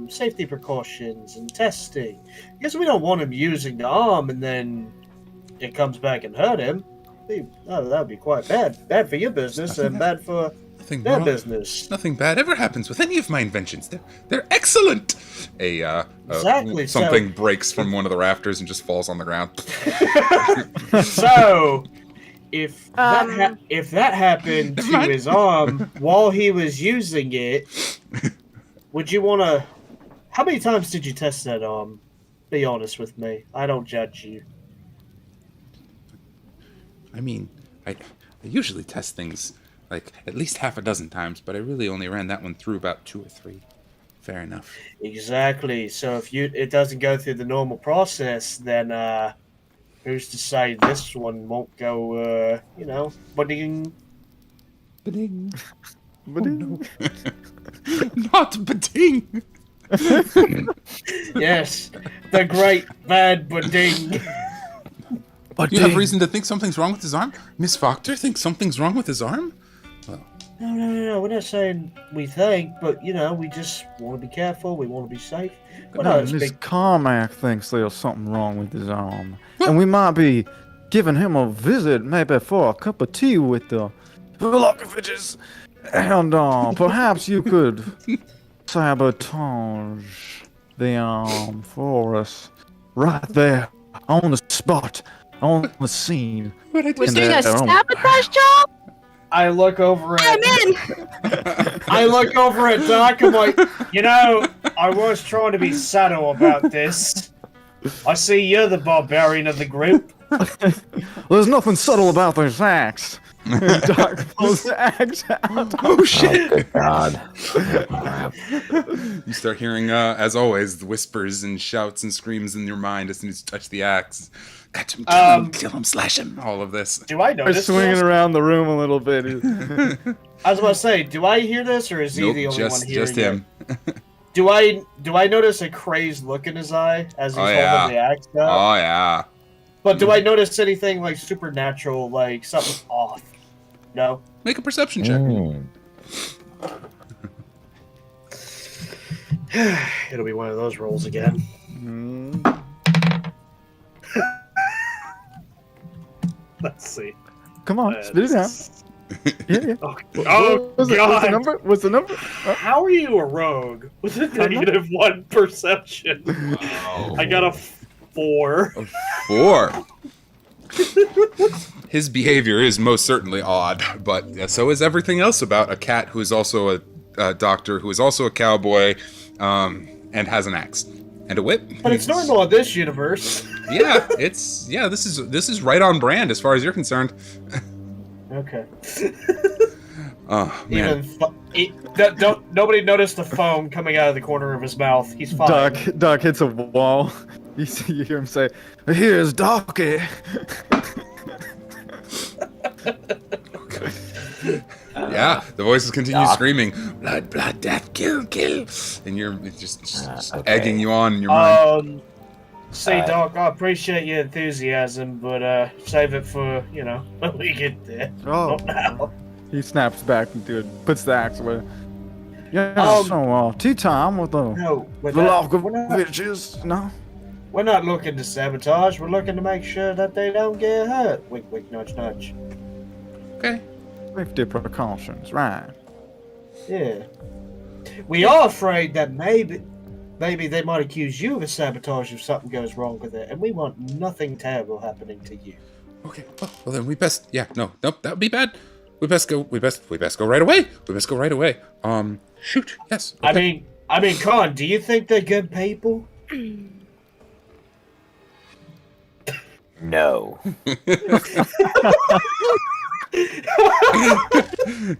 safety precautions and testing. Because we don't want him using the arm and then it comes back and hurt him. That would be quite bad. Bad for your business and bad for their business. Nothing bad ever happens with any of my inventions. They're excellent. Exactly. Something breaks from one of the rafters and just falls on the ground. So, if that happened to his arm while he was using it, would you want to? How many times did you test that arm? Be honest with me. I don't judge you. I mean, I usually test things like at least half a dozen times, but I really only ran that one through about 2 or 3. Fair enough. Exactly. So if it doesn't go through the normal process, then who's to say this one won't go? Ba-ding. Ba-ding. Ba-ding. Oh, no. Not ba-ding. Yes, the great bad ba-ding. You have reason to think something's wrong with his arm? Miss Proctor thinks something's wrong with his arm? Well, No. We're not saying we think, but, we just want to be careful. We want to be safe. Miss Carmack thinks there's something wrong with his arm. And we might be giving him a visit, maybe for a cup of tea with the Volokoviches. And perhaps you could sabotage the arm for us right there on the spot. On the scene. We're doing a sabotage job? I look over at... I'm in! I look over at Doc, I'm like, I was trying to be subtle about this. I see you're the barbarian of the group. There's nothing subtle about this axe. Doc pulls the axe out. Oh shit! Oh, good God. You start hearing, as always, the whispers and shouts and screams in your mind as soon as you touch the axe. Got him, kill him, slash him, all of this. Do I notice swinging this? around the room a little bit. I was about to say, do I hear this, or is he the only one hearing just him. it? Do I notice a crazed look in his eye as he's holding the axe up? Oh, yeah. But do I notice anything, like, supernatural, like, something off? No? Make a perception check. It'll be one of those rolls again. Let's see. Come on, spit it out. Yeah. Oh, God. What's the number? How are you a rogue with a -1 perception? Wow. I got a 4. 4. His behavior is most certainly odd, but so is everything else about a cat who is also a doctor, who is also a cowboy, and has an axe and a whip. But it's normal in this universe. Yeah, this is right on brand as far as you're concerned. Okay. Oh man. Nobody noticed the foam coming out of the corner of his mouth. He's fine. Doc hits a wall. You hear him say, "Here's Docky." Yeah, the voices continue screaming, "Blood, blood, death, kill, kill," and you're just egging you on in your mind. See, Doc, I appreciate your enthusiasm, but save it for when we get there. Oh, Not now. he snaps back into it, puts the axe away. Yeah, so tea time with the Volokoviches, no? We're not looking to sabotage. We're looking to make sure that they don't get hurt. Wink, wink, nudge, nudge. Okay. Safety precautions, right? Yeah. We are afraid that maybe they might accuse you of a sabotage if something goes wrong with it, and we want nothing terrible happening to you. Okay. Well then we best. Yeah. Nope. That would be bad. We best go right away. We best go right away. Shoot. Yes. Okay. I mean, Kahn, do you think they're good people? No.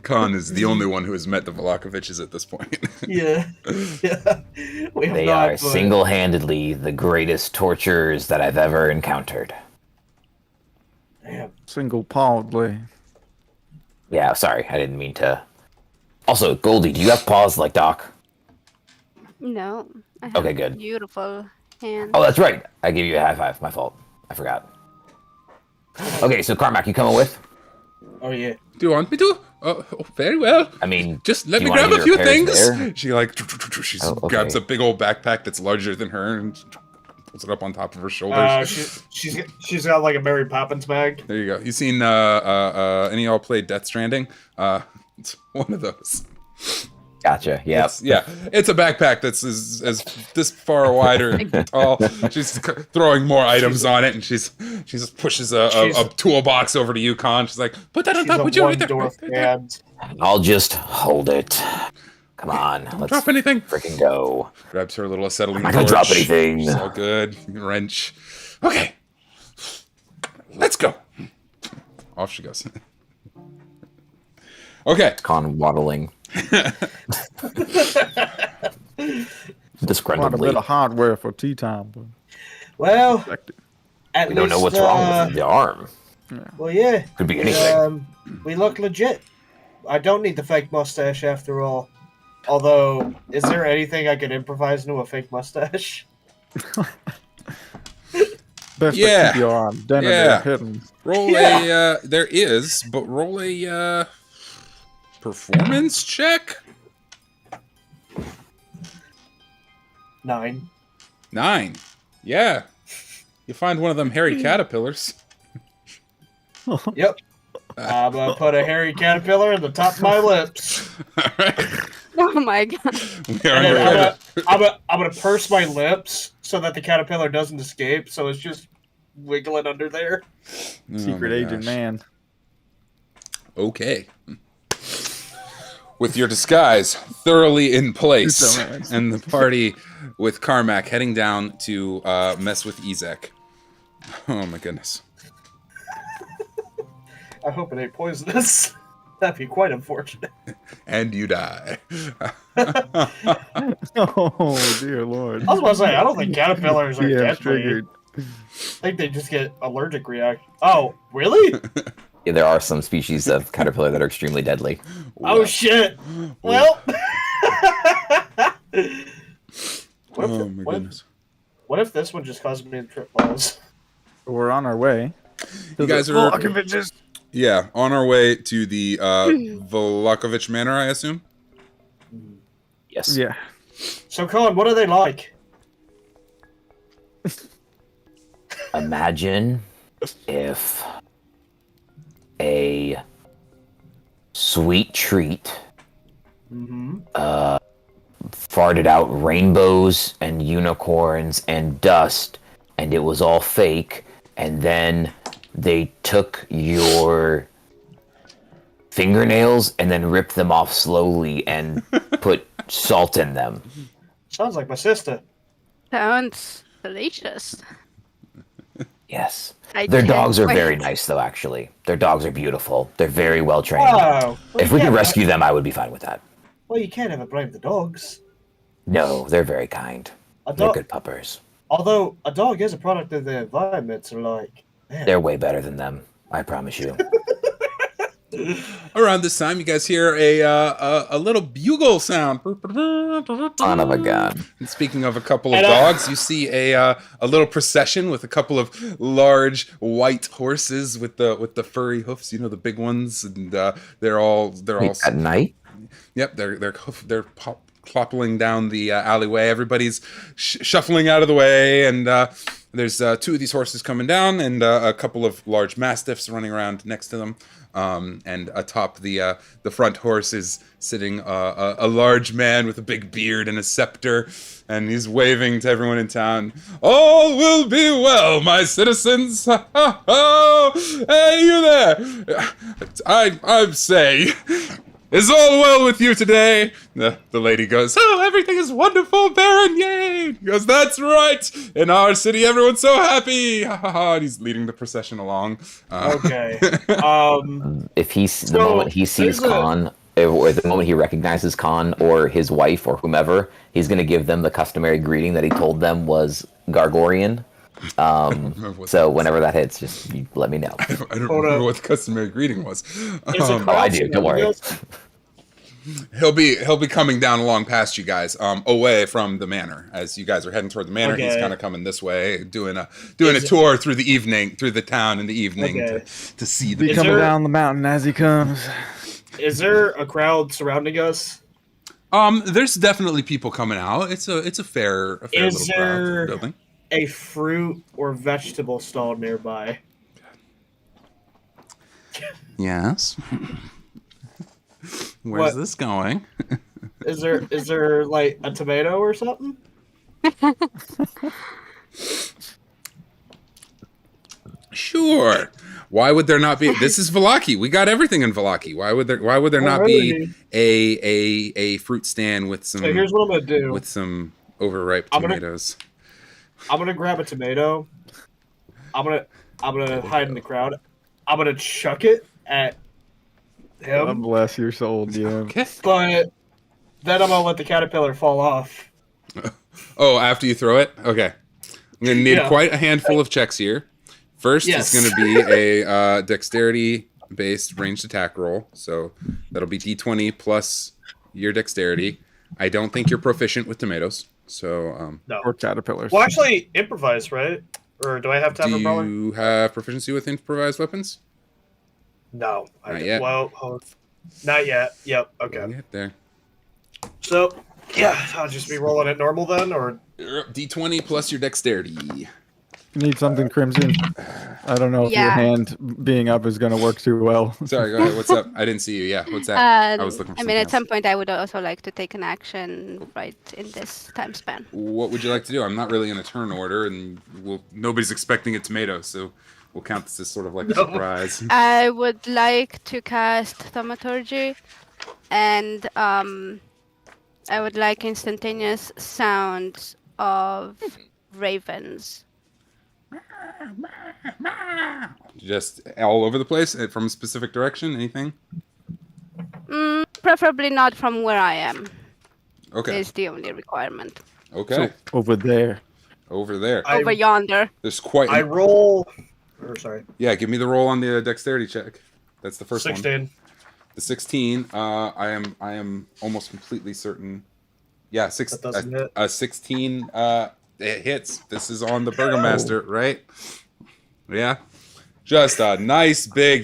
Kahn is the only one who has met the Volokoviches at this point. Yeah. They are single-handedly the greatest torturers that I've ever encountered. Damn. Single-pawedly. Yeah, sorry, I didn't mean to. Also, Goldie, do you have paws like Doc? No. I have Okay, good. Beautiful hands. Oh, that's right. I gave you a high five. My fault. I forgot. Okay, so Carmack, you coming with? Oh yeah. Do you want me to? Oh, very well. I mean, Just let do me you want grab a any few repairs things. there? She like she Oh, okay. grabs a big old backpack that's larger than her and pulls it up on top of her shoulders. She's got like a Mary Poppins bag. There you go. You seen any of y'all play Death Stranding? It's one of those. Gotcha. Yeah. It's a backpack that's as this far wider and tall. She's throwing more items on it, and she just pushes a toolbox over to you, Kahn. She's like, "Put that on top. Would you right there?" I'll just hold it. Come on, let's drop anything. Freaking go. Grabs her little acetylene. I'm not gonna drop anything. It's all good. Wrench. Okay, let's go. Off she goes. Okay. Kahn waddling. Disgruntledly. Quite a bit of hardware for tea time, but Well, at We don't know least, what's wrong with the arm. Well, yeah. Could be anything. We look legit. I don't need the fake mustache after all. Although, is there anything I could improvise into a fake mustache? best Yeah. to keep your arm down Yeah. hidden. Roll a. There is, but roll a performance check. 9. 9. Yeah. You find one of them hairy caterpillars. Yep. I'm gonna put a hairy caterpillar in the top of my lips. All right. Oh my god. We are And then recording. I'm gonna purse my lips so that the caterpillar doesn't escape, so it's just wiggling under there. Secret my agent gosh. man. Okay. With your disguise thoroughly in place, Dumbass. and the party with Carmack heading down to mess with Ezek. Oh my goodness. I hope it ain't poisonous. That'd be quite unfortunate. And you die. Oh dear lord. I was about to say, I don't think caterpillars are Yeah, deadly. triggered. I think they just get allergic reaction. Oh, really? Yeah, there are some species of caterpillar that are extremely deadly. Oh shit. Well. What Oh if, my what, if, goodness. what if this one just causes me to trip balls? We're on our way. You guys are Volkovich's. yeah on our way to the Volakovich Manor, I assume. Yes. Yeah. So, Kahn, what are they like? Imagine if a sweet treat Mm-hmm. farted out rainbows and unicorns and dust, and it was all fake, and then they took your fingernails and then ripped them off slowly and put salt in them. Sounds like my sister. Sounds delicious. Yes. I Their can't dogs are wait. very nice, though, actually. Their dogs are beautiful. They're very well trained. Wow. If we could rescue them, I would be fine with that. Well, you can't ever blame the dogs. No, they're very kind. A They're dog, good puppers. although a dog is a product of the environment, so like, man. They're way better than them. I promise you. Around this time, you guys hear a little bugle sound. Son of a gun. And speaking of a couple of dogs, you see a little procession with a couple of large white horses with the furry hoofs. You know, the big ones, and they're all At night? Yep, they're clopping down the alleyway. Everybody's shuffling out of the way, and there's two of these horses coming down, and a couple of large mastiffs running around next to them. And atop the front horse is sitting a large man with a big beard and a scepter, and he's waving to everyone in town. All will be well, my citizens. Oh, hey, you there! I say. Is all well with you today? The lady goes, oh, everything is wonderful, Baron, yay! He goes, that's right! In our city, everyone's so happy! Ha ha ha! And he's leading the procession along. Okay. If the moment he sees Kahn, or the moment he recognizes Kahn or his wife or whomever, he's going to give them the customary greeting that he told them was Gargorian. So whenever that hits, just you let me know. I don't remember what the customary greeting was. I do. Don't worry. He'll be coming down along past you guys, away from the manor. As you guys are heading toward the manor, he's kind of coming this way, doing a tour through the town in the evening to see the. Be coming down the mountain as he comes. Is there a crowd surrounding us? There's definitely people coming out. It's a fair Is little crowd there building. a fruit or vegetable stall nearby? Yes. Where's What? this going? Is there like a tomato or something? Sure. Why would there not be? This is Vallaki. We got everything in Vallaki. Why would there not be a fruit stand with some? So here's what I'm gonna do. With some overripe I'm gonna- tomatoes. I'm gonna grab a tomato. I'm gonna hide in the crowd. I'm gonna chuck it at God him, bless your soul, DM. Okay. but then I'm gonna let the caterpillar fall off. Oh, after you throw it? Okay. I'm going to need Yeah. quite a handful of checks here. First, Yes. it's going to be a dexterity-based ranged attack roll. So that'll be d20 plus your dexterity. I don't think you're proficient with tomatoes. So No. Or caterpillars. Well, actually, improvise, right? Or do I have to have do a brawler? you have proficiency with improvised weapons? No. Not yet. Well, hold. Not yet. Yep. Okay. We'll get there. So, yeah, I'll just be rolling it normal then, or D20 plus your dexterity. You need something, Crimson? I don't know if your Yeah. hand being up is going to work too well. Sorry, go ahead. What's up? I didn't see you. Yeah, what's that? I was looking for I mean, at something some point, I would also like to take an action right in this time span. What would you like to do? I'm not really in a turn order, and nobody's expecting a tomato, so we'll count this as sort of like a surprise. I would like to cast Thaumaturgy, and I would like instantaneous sounds of ravens. Just all over the place, from a specific direction. Anything? Preferably not from where I am. Okay. Is the only requirement. Okay. Over there. Over there. Over yonder. There's quite. I roll. Or sorry, Yeah, give me the roll on the dexterity check. That's the first one. 16. The 16. I am almost completely certain. Yeah, That doesn't hit. a 16. It hits. This is on the Burgomaster, right? Yeah. Just a nice big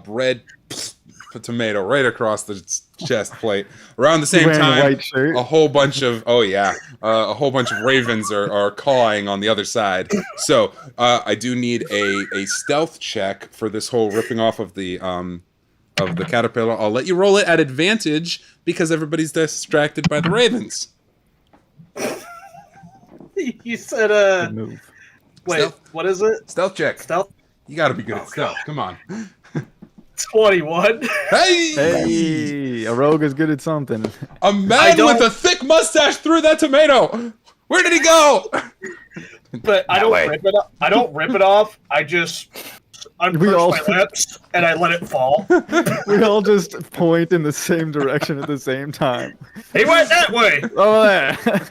red tomato right across the chest plate. Around the same Wearing a time, white shirt. a whole bunch of a whole bunch of ravens are cawing on the other side. So I do need a stealth check for this whole ripping off of the caterpillar. I'll let you roll it at advantage because everybody's distracted by the ravens. You said Good move. wait, Stealth. what is it? Stealth check. Stealth You got to be good at stealth. Come on. 21. Hey! Hey, a rogue is good at something. A man don't- with a thick mustache threw that tomato. Where did he go? But I don't rip it off. I don't rip it off. I just unpurse all- my lips and I let it fall. We all just point in the same direction at the same time. He went that way. Over there.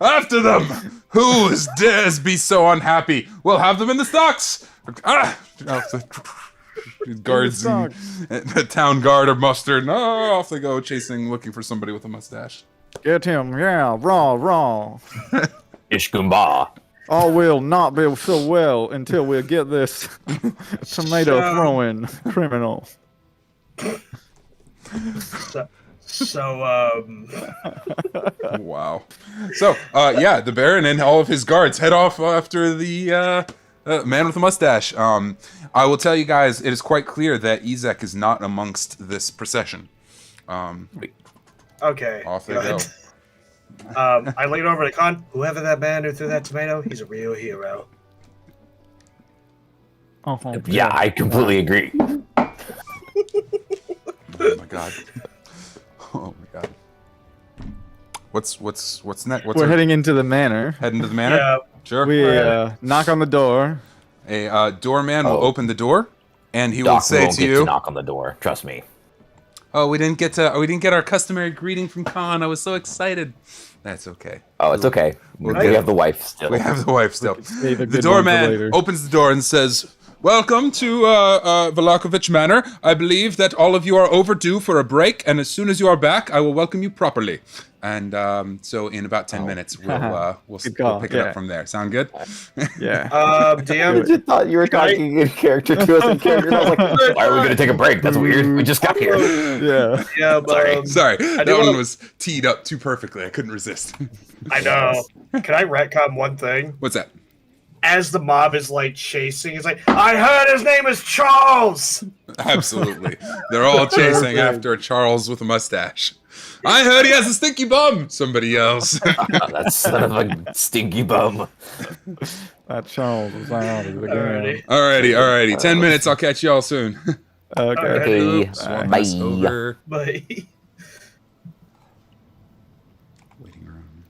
After them! Who dares be so unhappy? We'll have them in the stocks! Ah! Guards and the town guard are mustered. No, off they go chasing, looking for somebody with a mustache. Get him, yeah, raw. Ishkumba. All will not be so well until we get this tomato throwing criminal. So, Wow. So, yeah, the Baron and all of his guards head off after the man with the mustache. I will tell you guys, it is quite clear that Ezek is not amongst this procession. okay. Off they go. good. I lean over to Kahn. Whoever that man who threw that tomato, he's a real hero. Oh, Yeah, I completely agree. Oh my god. Oh my god. What's next? We're heading into the manor. heading to the manor? Yeah. Sure. We knock on the door. A doorman will Oh. open the door, and he will Doc say won't to get you, to knock on the door. Trust me. "Oh, we didn't get our customary greeting from Kahn. I was so excited." That's okay. Oh, it's okay. We'll We get- have the wife still. We have the wife still. Save a The good one for doorman later. opens the door and says, welcome to Velakovich Manor. I believe that all of you are overdue for a break, and as soon as you are back, I will welcome you properly. And so in about 10 minutes, we'll pick it up from there. Sound good? Yeah. I I just thought you were talking in character to us in character. And I was like, why are we going to take a break? That's weird. We just got here. Yeah. Yeah, Sorry. That do one wanna- was teed up too perfectly. I couldn't resist. I know. Can I retcon one thing? What's that? As the mob is like chasing, it's like, I heard his name is Charles! Absolutely. They're all chasing after Charles with a mustache. I heard he has a stinky bum. Somebody else. That son of a stinky bum. That Charles was out of the game. Alrighty. 10 minutes. I'll catch y'all soon. Okay. Okay. Swap Bye. this over. But Waiting room.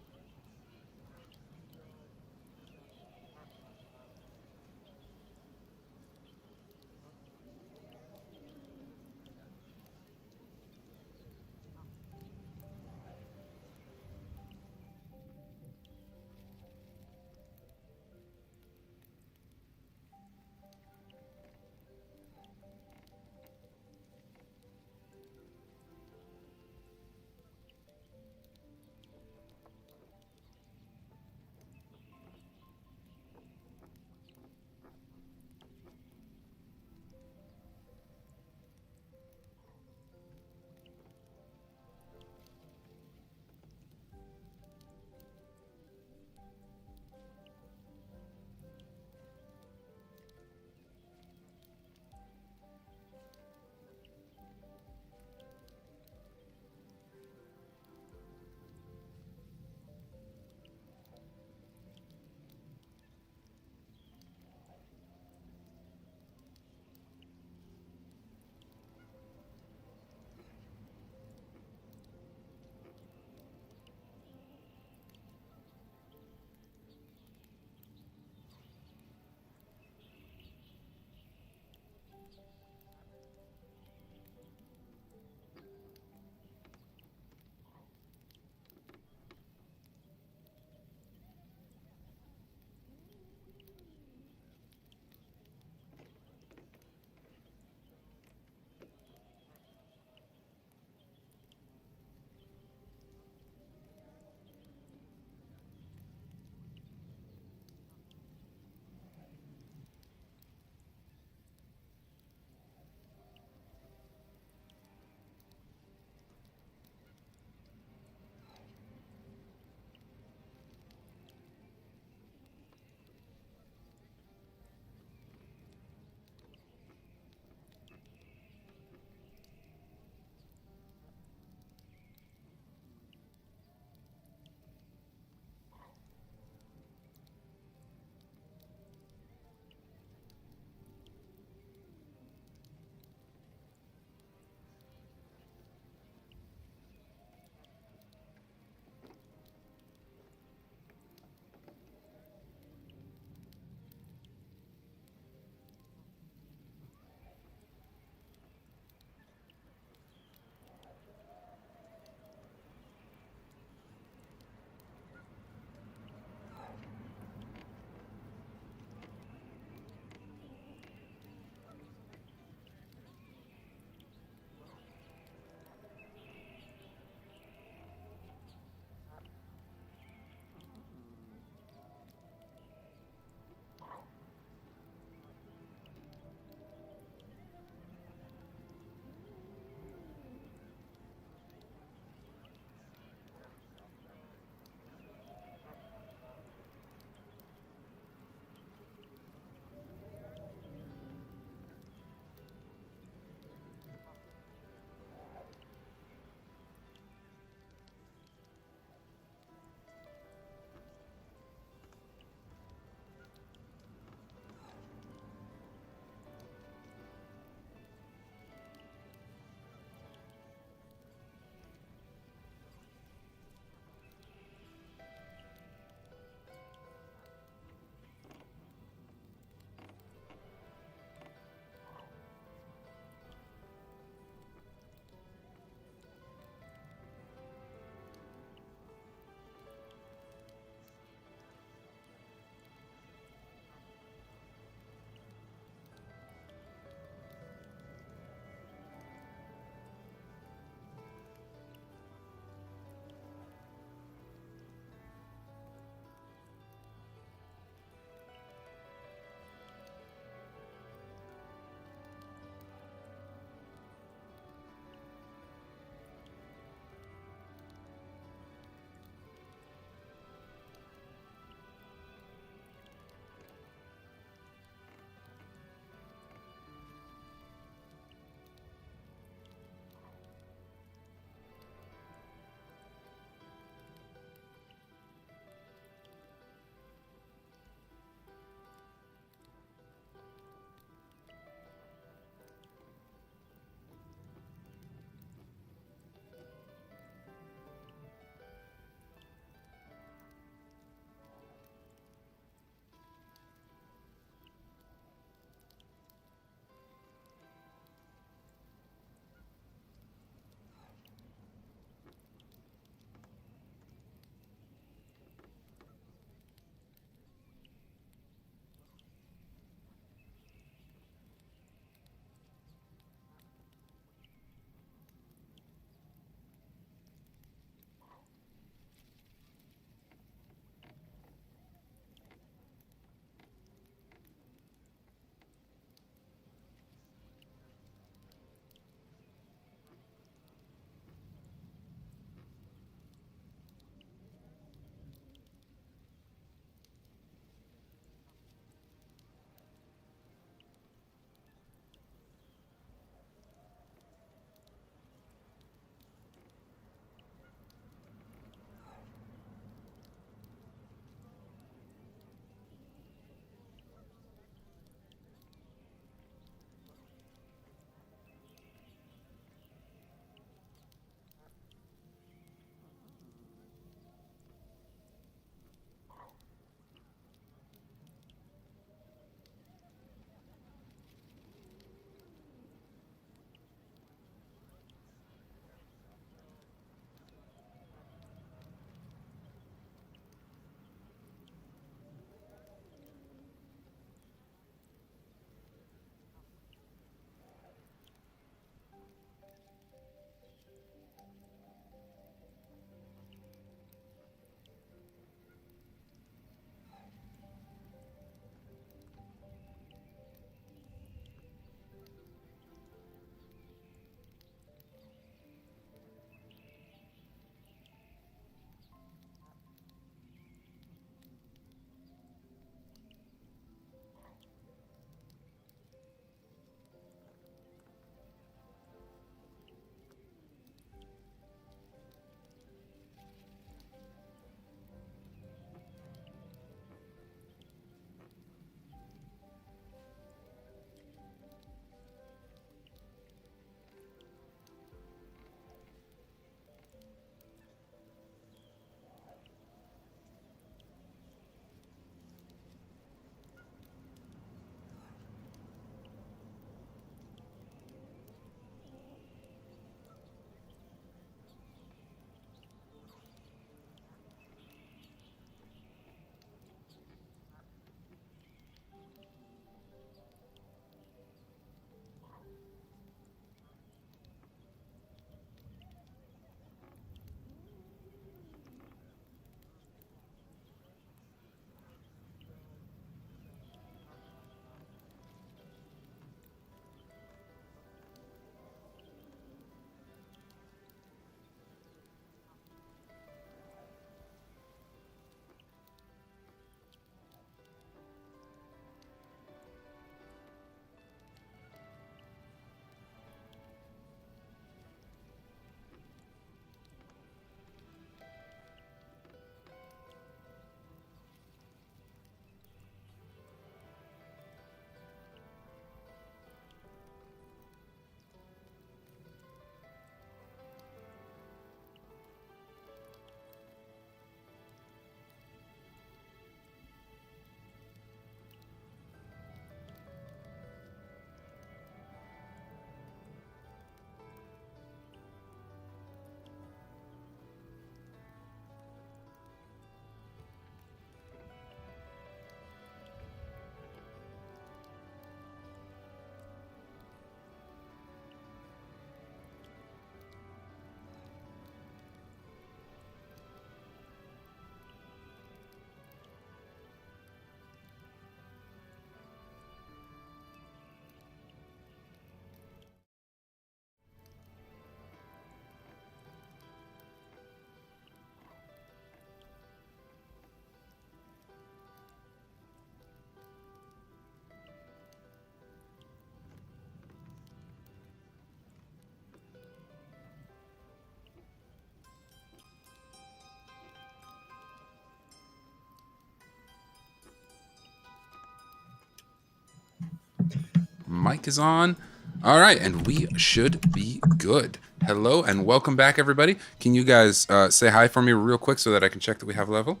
mic is on. All right, and we should be good. Hello and welcome back, everybody. Can you guys say hi for me real quick so that I can check that we have level?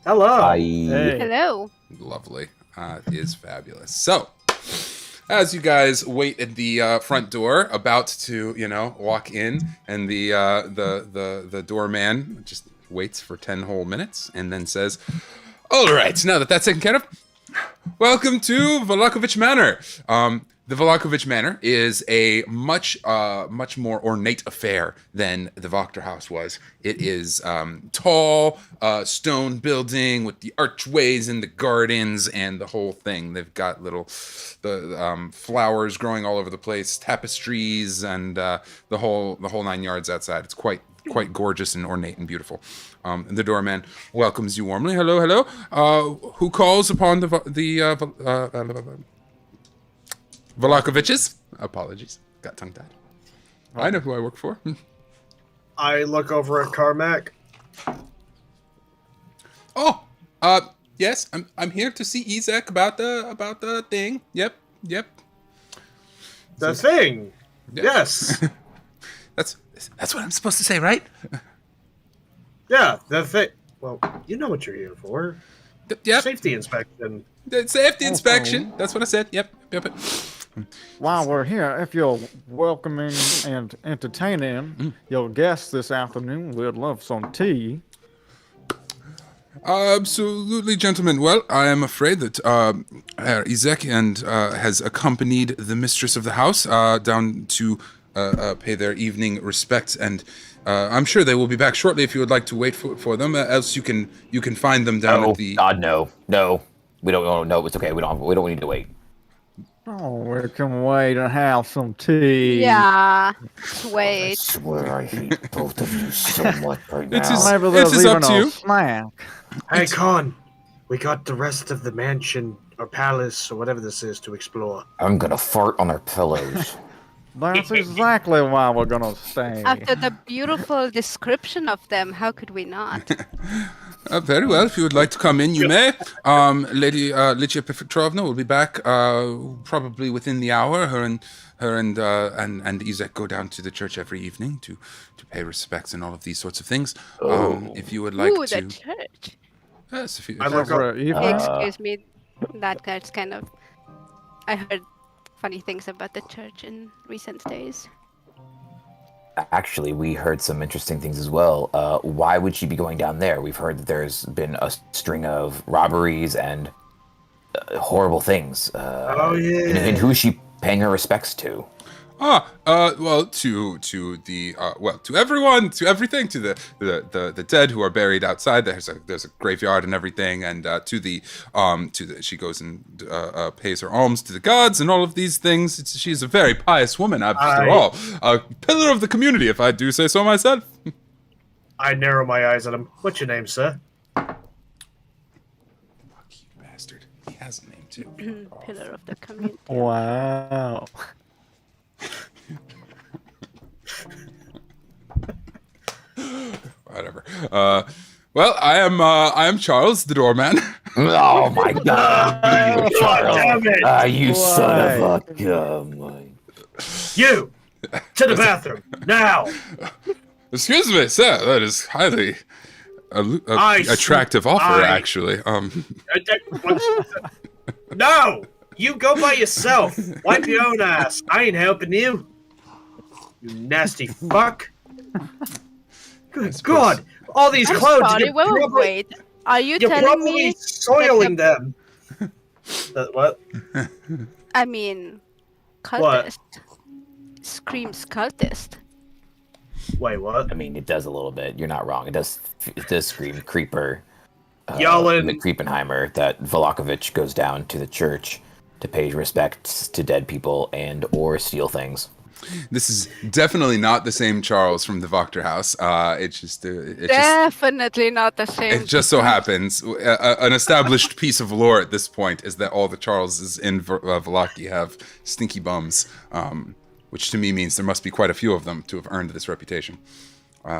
Hello. Hey. Hello. Lovely. It is fabulous. So, as you guys wait at the front door, about to, walk in, and the doorman just waits for 10 whole minutes and then says, "All right, now that that's taken care of, welcome to Vlahovic Manor." The Vlahovic Manor is a much more ornate affair than the Wachter House was. It is tall, stone building with the archways and the gardens and the whole thing. They've got the flowers growing all over the place, tapestries, and the whole 9 yards outside. It's quite gorgeous and ornate and beautiful. The doorman welcomes you warmly. Hello, hello. Who calls upon the Vlahoviches? Apologies. Got tongue-tied. I know who I work for. I look over at Carmack. Oh, yes, I'm here to see Izek about the thing. Yep. The thing. Yeah. Yes. That's what I'm supposed to say, right? Yeah, the thing. Well, you know what you're here for. Yep. Safety inspection. Safety inspection. That's what I said. Yep. While we're here, if you're welcoming and entertaining your guests this afternoon, we'd love some tea. Absolutely, gentlemen. Well, I am afraid that Herr Izek has accompanied the mistress of the house down to pay their evening respects, and I'm sure they will be back shortly if you would like to wait for them. Else you can find them down at the. God, no. We don't. No, it's okay. We don't need to wait. Oh, we can wait and have some tea. Yeah. I Wait. swear I hate both of you so much right now. Maybe It there's is up even to a you. snack. Hey, Kahn. We got the rest of the mansion or palace or whatever this is to explore. I'm gonna fart on their pillows. That's exactly why we're gonna stay. After the beautiful description of them, how could we not? Very well. If you would like to come in, you may. Lady Lydia Petrovna will be back probably within the hour. Her and Izek go down to the church every evening to pay respects and all of these sorts of things. If you would like Ooh, to. the church. Yes, if you. I look up. Excuse me. That's kind of. I heard funny things about the church in recent days. Actually, we heard some interesting things as well. Why would she be going down there? We've heard that there's been a string of robberies and horrible things. Oh, yeah. And who's she paying her respects to? Well, to everyone, to everything, to the dead who are buried outside. There's a graveyard and everything, and she goes and pays her alms to the gods and all of these things. She's a very pious woman, after all, a pillar of the community, if I do say so myself. I narrow my eyes at him. What's your name, sir? Fuck you, bastard. He has a name too. Pillar of the community. Wow. Whatever. Well, I am Charles, the doorman. Oh my God! God damn it! You son of a gun! You! To the bathroom! Now! Excuse me, sir. That is highly attractive offer, actually. No! You go by yourself! Wipe your own ass! I ain't helping you! You nasty fuck! Good God! All these I'm clothes! sorry, wait. Are you You're telling probably me soiling them! What? I mean, cultist. Screams cultist. Wait, what? I mean, it does a little bit. You're not wrong. It does scream creeper. Jalin. The Creepenheimer that Vlahovic goes down to the church to pay respects to dead people and or steal things. This is definitely not the same Charles from the Wachter House. Definitely not the same. It just so happens, an established piece of lore at this point is that all the Charleses in Vallaki have stinky bums, which to me means there must be quite a few of them to have earned this reputation.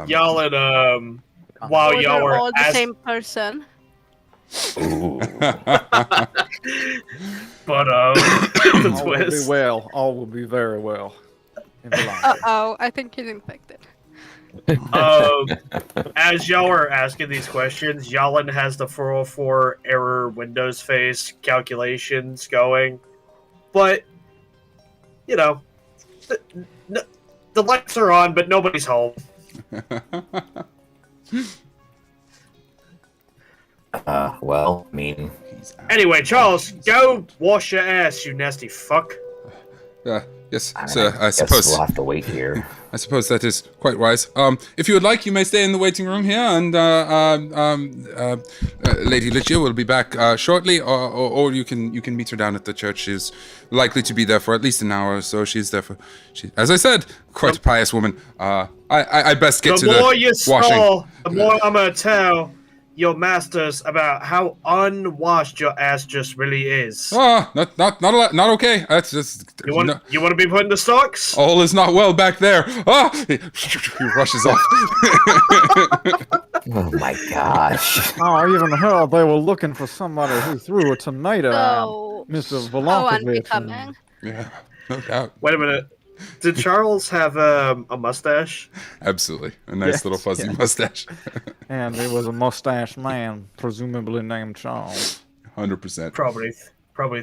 Y'all and while Those y'all are were all the same person. Ooh. But the All will be twist. well. All will be very well. In the long run. Uh-oh, I think he's infected. As y'all are asking these questions, Jalin has the 404 error Windows face calculations going. But, you know, the lights are on, but nobody's home. Well, I mean, Anyway, Charles, go wash your ass, you nasty fuck. Yes, I, mean, sir. I guess suppose. we'll have to wait here. I suppose that is quite wise. If you would like, you may stay in the waiting room here, and Lady Licia will be back shortly, or you can meet her down at the church. She's likely to be there for at least an hour or so. She's there for, as I said, quite a pious woman. I best get to The more the you washing. stall, the more I'm gonna tell your masters about how unwashed your ass just really is. Not okay. That's just You want to be put in the stocks? all is not well back there. He rushes off. Oh my gosh. Oh, even heard they were looking for somebody who threw a tomato So- at Mr. Oh, Volonkovich. unbecoming. Yeah, no doubt. Wait a minute. Did Charles have a mustache? Absolutely, a nice Yes, little fuzzy yeah. mustache. And it was a mustached man, presumably named Charles. 100%. Probably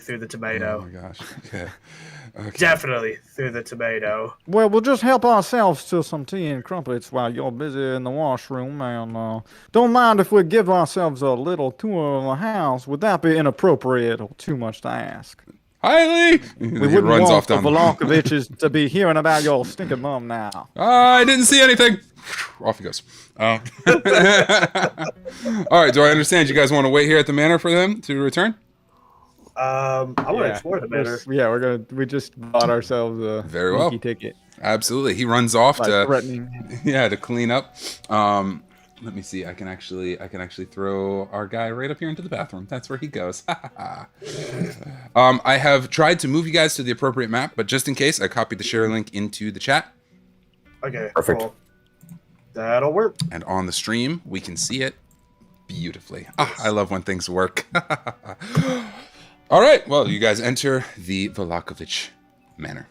through the Oh tomato. my gosh. Okay. Definitely through the tomato. Well, we'll just help ourselves to some tea and crumpets while you're busy in the washroom, and don't mind if we give ourselves a little tour of the house. Would that be inappropriate or too much to ask? Hi, Lee! We He wouldn't runs want off the down the Volonkoviches to be hearing about your stinking mom now. I didn't see anything. Off he goes. All right. Do I understand you guys want to wait here at the manor for them to return? I want to explore the manor. Yeah, we just bought ourselves a Very well. sneaky ticket. Absolutely. He runs off Like to threatening. yeah, to clean up. Let me see. I can actually throw our guy right up here into the bathroom. That's where he goes. I have tried to move you guys to the appropriate map, but just in case, I copied the share link into the chat. Okay, Perfect. cool. That'll work. And on the stream, we can see it beautifully. I love when things work. All right. Well, you guys enter the Volonkovich Manor.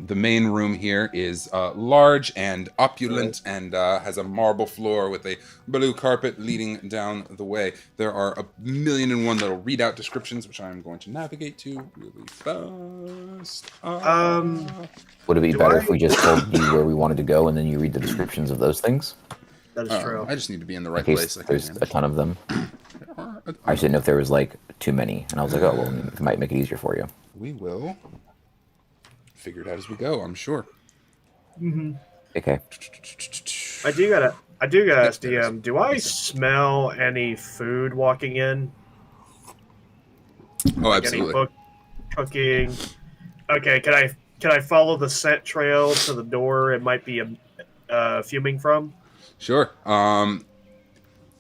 The main room here is large and opulent and has a marble floor with a blue carpet leading down the way. There are 1,000,001 little readout descriptions, which I'm going to navigate to really fast. Would it be better if we just told you where we wanted to go and then you read the descriptions of those things? That is true. I just need to be in the In right case place. I there's can a ton of them. I just didn't know if there was like too many. And I was like, oh, well, it might make it easier for you. We will figure it out as we go, I'm sure. Okay. I do gotta ask DM. Do I smell any food walking in? Oh, Any absolutely. book cooking? Okay, can I follow the scent trail to the door? It might be fuming from. Sure.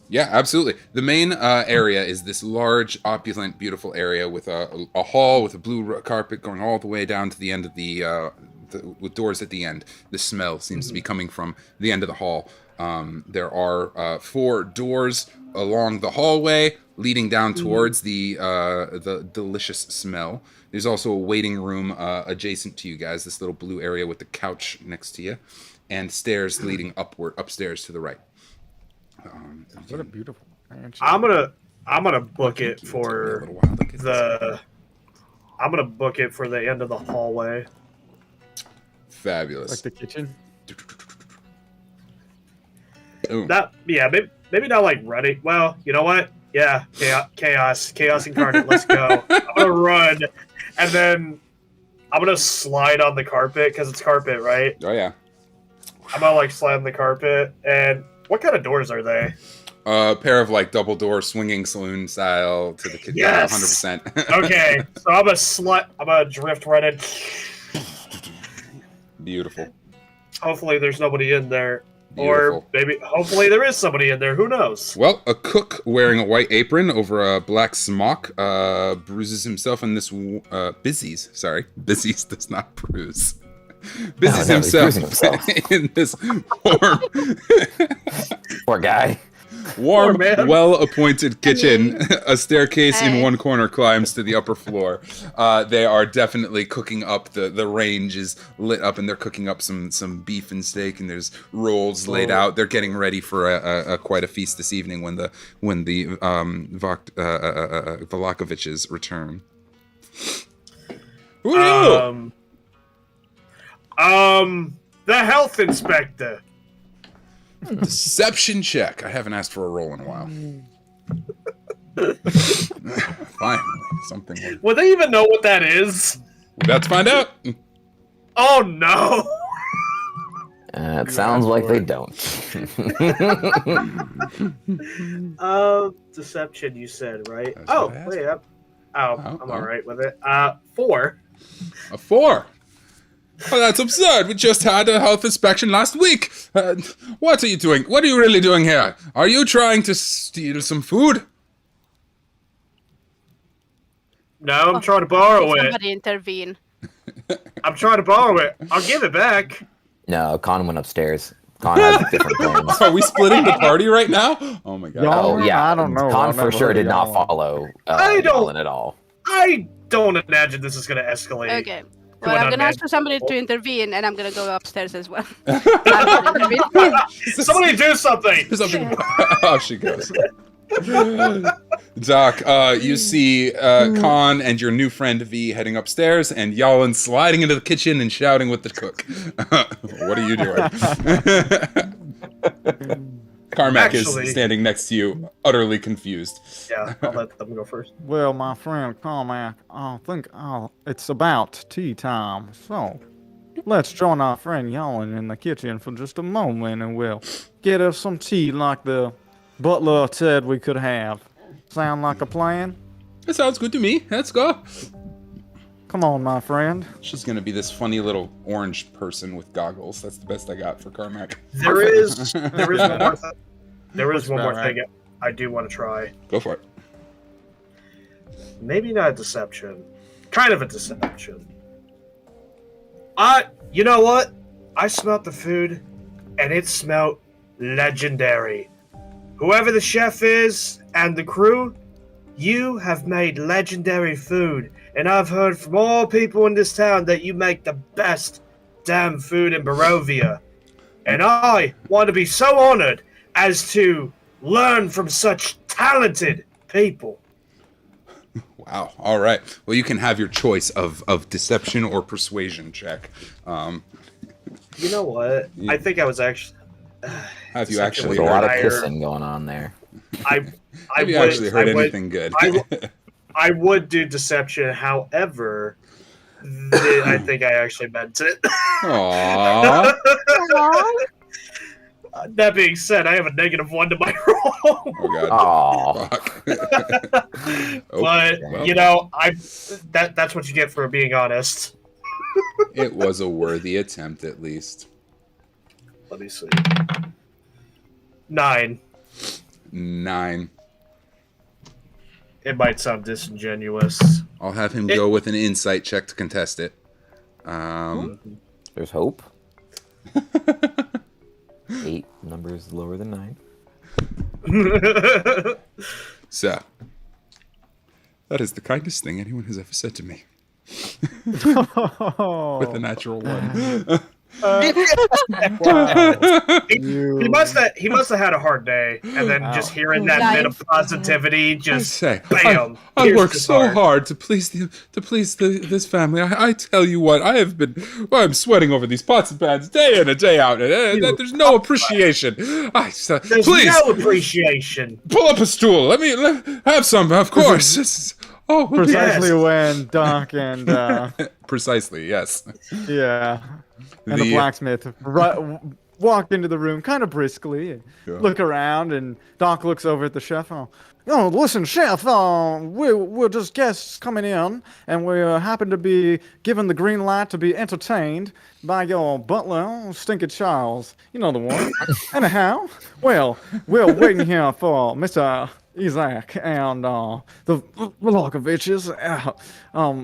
Yeah, absolutely. The main area is this large, opulent, beautiful area with a hall with a blue carpet going all the way down to the end of with doors at the end. The smell seems to be coming from the end of the hall. There are 4 doors along the hallway leading down towards the delicious smell. There's also a waiting room adjacent to you guys, this little blue area with the couch next to you, and stairs leading upstairs to the right. What a beautiful mansion. I'm gonna book it for I'm gonna book it for the end of the hallway. Fabulous. Like the kitchen. Ooh. Maybe not like running. Well, you know what? Yeah, chaos incarnate. Let's go. I'm gonna run, and then I'm gonna slide on the carpet because it's carpet, right? Oh yeah. I'm gonna like slide on the carpet. And what kind of doors are they? A pair of like double door swinging saloon style to the kitchen. Yes! 100%. Okay, so I'm gonna drift right in. Beautiful. Hopefully, there's nobody in there. Beautiful. Or maybe, hopefully, there is somebody in there. Who knows? Well, a cook wearing a white apron over a black smock bruises himself in this busies. Sorry, busies does not bruise. Busies No, he's himself bruising himself. in this form. Poor guy. warm, man. well-appointed kitchen. A staircase in one corner climbs to the upper floor. They are definitely cooking up. The range is lit up, and they're cooking up some beef and steak, and there's rolls laid out. They're getting ready for a quite a feast this evening when the Valakoviches return. Who are you? The health inspector. Deception check. I haven't asked for a roll in a while. Finally, something. Would they even know what that is? We're about to find out. Oh no! It sounds like they don't. Deception. You said right? That's Oh what I asked. wait, I'm Oh. all right with it. 4. A 4. Oh, that's absurd. We just had a health inspection last week. What are you doing? What are you really doing here? Are you trying to steal some food? No, I'm trying to borrow it. Somebody intervene. I'm trying to borrow it. I'll give it back. No, Kahn went upstairs. Kahn has different plans. Are we splitting the party right now? Oh my god. Y'all- Oh yeah, I don't know. Kahn I've for never sure heard did not y'all. follow I don't- Jalin at all. I don't imagine this is going to escalate. Okay. Well, I'm an gonna ask for somebody unmanageable- to intervene, and I'm gonna go upstairs as well. Somebody do something! Something. Oh, she goes. Doc, you see Kahn and your new friend V heading upstairs, and Jalin sliding into the kitchen and shouting with the cook. What are you doing? Carmack Actually- is standing next to you, utterly confused. Yeah, I'll let them go first. Well, my friend Carmack, I think it's about tea time. So, let's join our friend Jalin in the kitchen for just a moment, and we'll get us some tea like the butler said we could have. Sound like a plan? That sounds good to me. Let's go. Come on, my friend. She's gonna be this funny little orange person with goggles. That's the best I got for Carmack. There is one more thing. There is one more about right. thing I do want to try. Go for it. Maybe not a deception. Kind of a deception. You know what? I smelt the food, and it smelt legendary. Whoever the chef is and the crew, you have made legendary food. And I've heard from all people in this town that you make the best damn food in Barovia. And I want to be so honored as to learn from such talented people. Wow. All right. Well, you can have your choice of deception or persuasion check. You know what? I think I was actually... Have you Deception actually There's a lot of higher. kissing going on there. have you actually heard anything good? I would do deception, however, I think I actually meant it. Aww. That being said, I have a -1 to my roll. Oh god. Oh, Fuck. Oh, But well, you know, that's what you get for being honest. it was a worthy attempt, at least. Let me see. 9. 9. It might sound disingenuous. I'll have him go with an insight check to contest it. there's hope. 8 numbers lower than 9. So, that is the kindest thing anyone has ever said to me. With a natural 1. He must have had a hard day, and then just hearing that bit of positivity, I just say, bam. I pierced work his so heart. hard to please this family. I tell you what, I'm sweating over these pots and pans day in and day out, and there's no appreciation. There's Please no appreciation. pull up a stool. Let me have some, of course. Precisely Yes. when Doc and Precisely, yes. yeah, and the blacksmith walked into the room kind of briskly and Yeah. look around, and Doc looks over at the chef. Oh, listen, chef. We're just guests coming in, and we happen to be given the green light to be entertained by your butler, Stinky Charles. You know the one. Anyhow, well, we're waiting here for Mr. Isaac and the Valakoviches.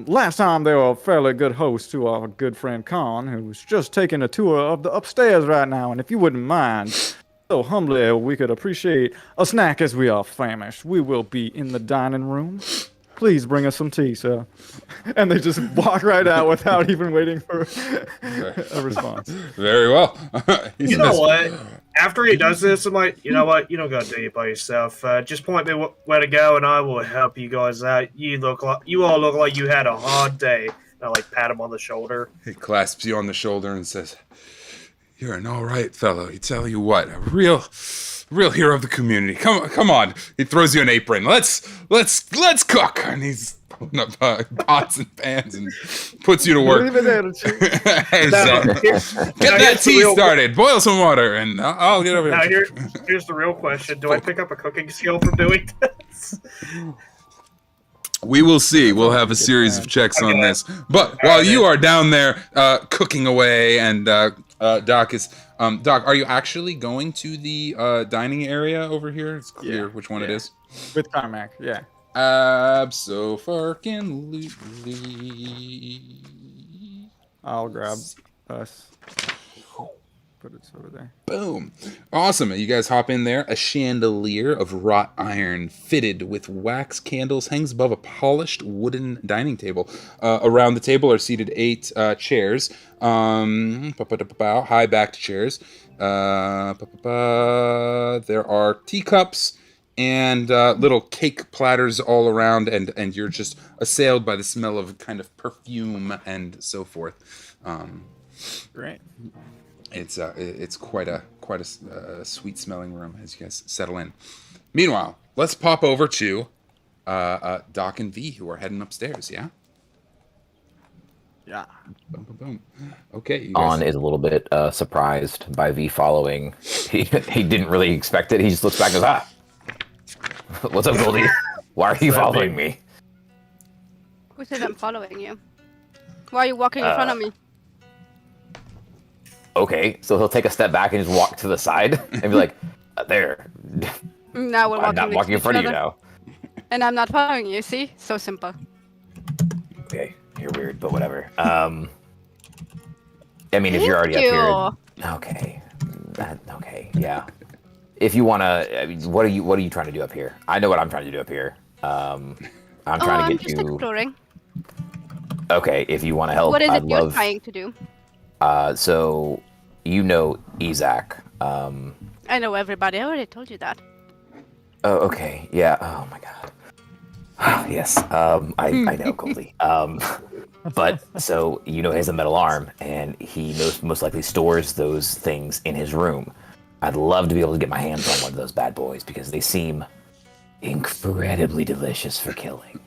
Last time they were a fairly good host to our good friend Kahn, who's just taking a tour of the upstairs right now. And if you wouldn't mind, So humbly, we could appreciate a snack as we are famished. We will be in the dining room. Please bring us some tea, sir. And they just walk right out without even waiting for a response. Very well. He You know says, what? After he does this, I'm like, you know what? You don't gotta do it by yourself. Just point me where to go, and I will help you guys out. You all look like you had a hard day. And I like pat him on the shoulder. He clasps you on the shoulder and says, "You're an all right fellow. He tell you what, a real hero of the community. Come on." He throws you an apron. Let's cook. And he's pulling up pots and pans and puts you to work. Leave it attitude. Get that tea started. Boil some water, and I'll get over Now here. here's the real question: do I pick up a cooking skill from doing this? We will see. We'll have a series of checks on this. But while you are down there cooking away, and Doc is Doc, are you actually going to the dining area over here? It's clear which one it is. With Carmack, yeah. Abso-fucking-lutely. I'll grab us. Put it over there. Boom. Awesome. You guys hop in there. A chandelier of wrought iron fitted with wax candles hangs above a polished wooden dining table. Around the table are seated 8 chairs. High-backed chairs. There are teacups and little cake platters all around, and you're just assailed by the smell of kind of perfume and so forth. Great. It's quite a sweet smelling room as you guys settle in. Meanwhile, let's pop over to Doc and V, who are heading upstairs. Yeah. Yeah. Boom, boom, boom. Okay. You guys... On is a little bit surprised by V following. He didn't really expect it. He just looks back and goes, "What's up, Goldie? Why are you following me?" Who said I'm following you? Why are you walking in front of me? Okay, so he'll take a step back and just walk to the side and be like, "There." Now we're I'm not walking in front of you now. And I'm not following you, see? So simple. Okay, you're weird, but whatever. I mean, if you're already up here, okay, okay, yeah. If you wanna, I mean, what are you trying to do up here? I know what I'm trying to do up here. I'm trying to get just exploring. Okay, if you want to help, What is it I'd you're love. trying to do? So you know Isaac. I know everybody. I already told you that. Oh, okay, yeah. Oh my god. Yes. I know Goldie. But so you know he has a metal arm, and he most likely stores those things in his room. I'd love to be able to get my hands on one of those bad boys because they seem incredibly delicious for killing.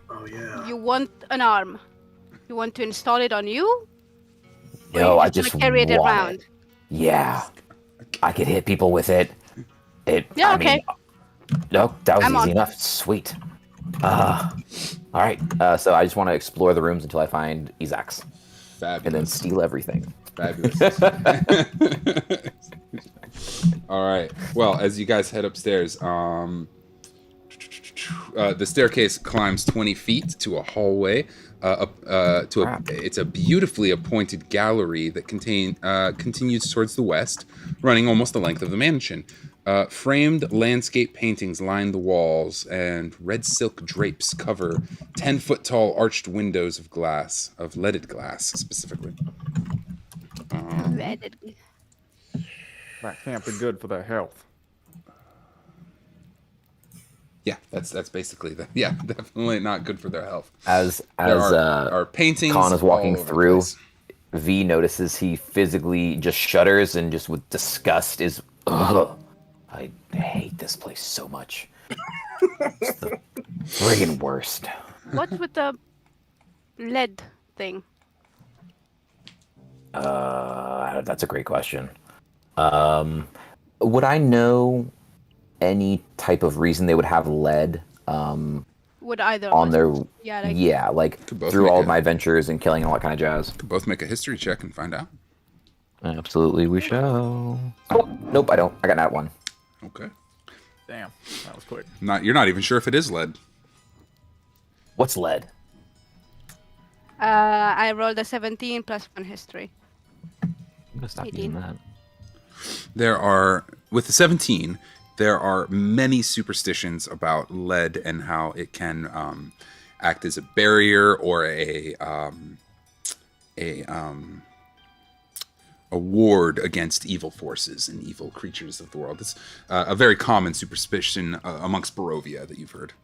Oh yeah. You want an arm? You want to install it on you? No, Or I you just wanna carry it want around. it. Yeah, I could hit people with it. Yeah, I okay. mean, no, that was I'm easy on. enough. Sweet. All right. So I just want to explore the rooms until I find Isaac's, Fabulous. and then steal everything. Fabulous. All right. Well, as you guys head upstairs, the staircase climbs 20 feet to a hallway. It's a beautifully appointed gallery that continues towards the west, running almost the length of the mansion. Framed landscape paintings line the walls, and red silk drapes cover 10-foot-tall arched windows of glass, of leaded glass specifically. Reddit. That can't be good for their health. Yeah, that's basically the definitely not good for their health. As There are paintings. Kahn is walking all over the through, place. V notices he physically just shudders and just with disgust is, ugh, I hate this place so much. It's the friggin' worst. What's with the lead thing? That's a great question. Would I know any type of reason they would have lead Would either on of their... us? Yeah, Could both through make all it. of my adventures and killing and all that kind of jazz. Could both make a history check and find out. Absolutely, we shall. Oh, nope, I don't. I got that one. Okay. Damn, that was quick. You're not even sure if it is lead. What's lead? I rolled a 17 plus 1 history. I'm gonna stop 18. using that. With the 17, there are many superstitions about lead and how it can act as a barrier or a ward against evil forces and evil creatures of the world. It's a very common superstition amongst Barovia that you've heard.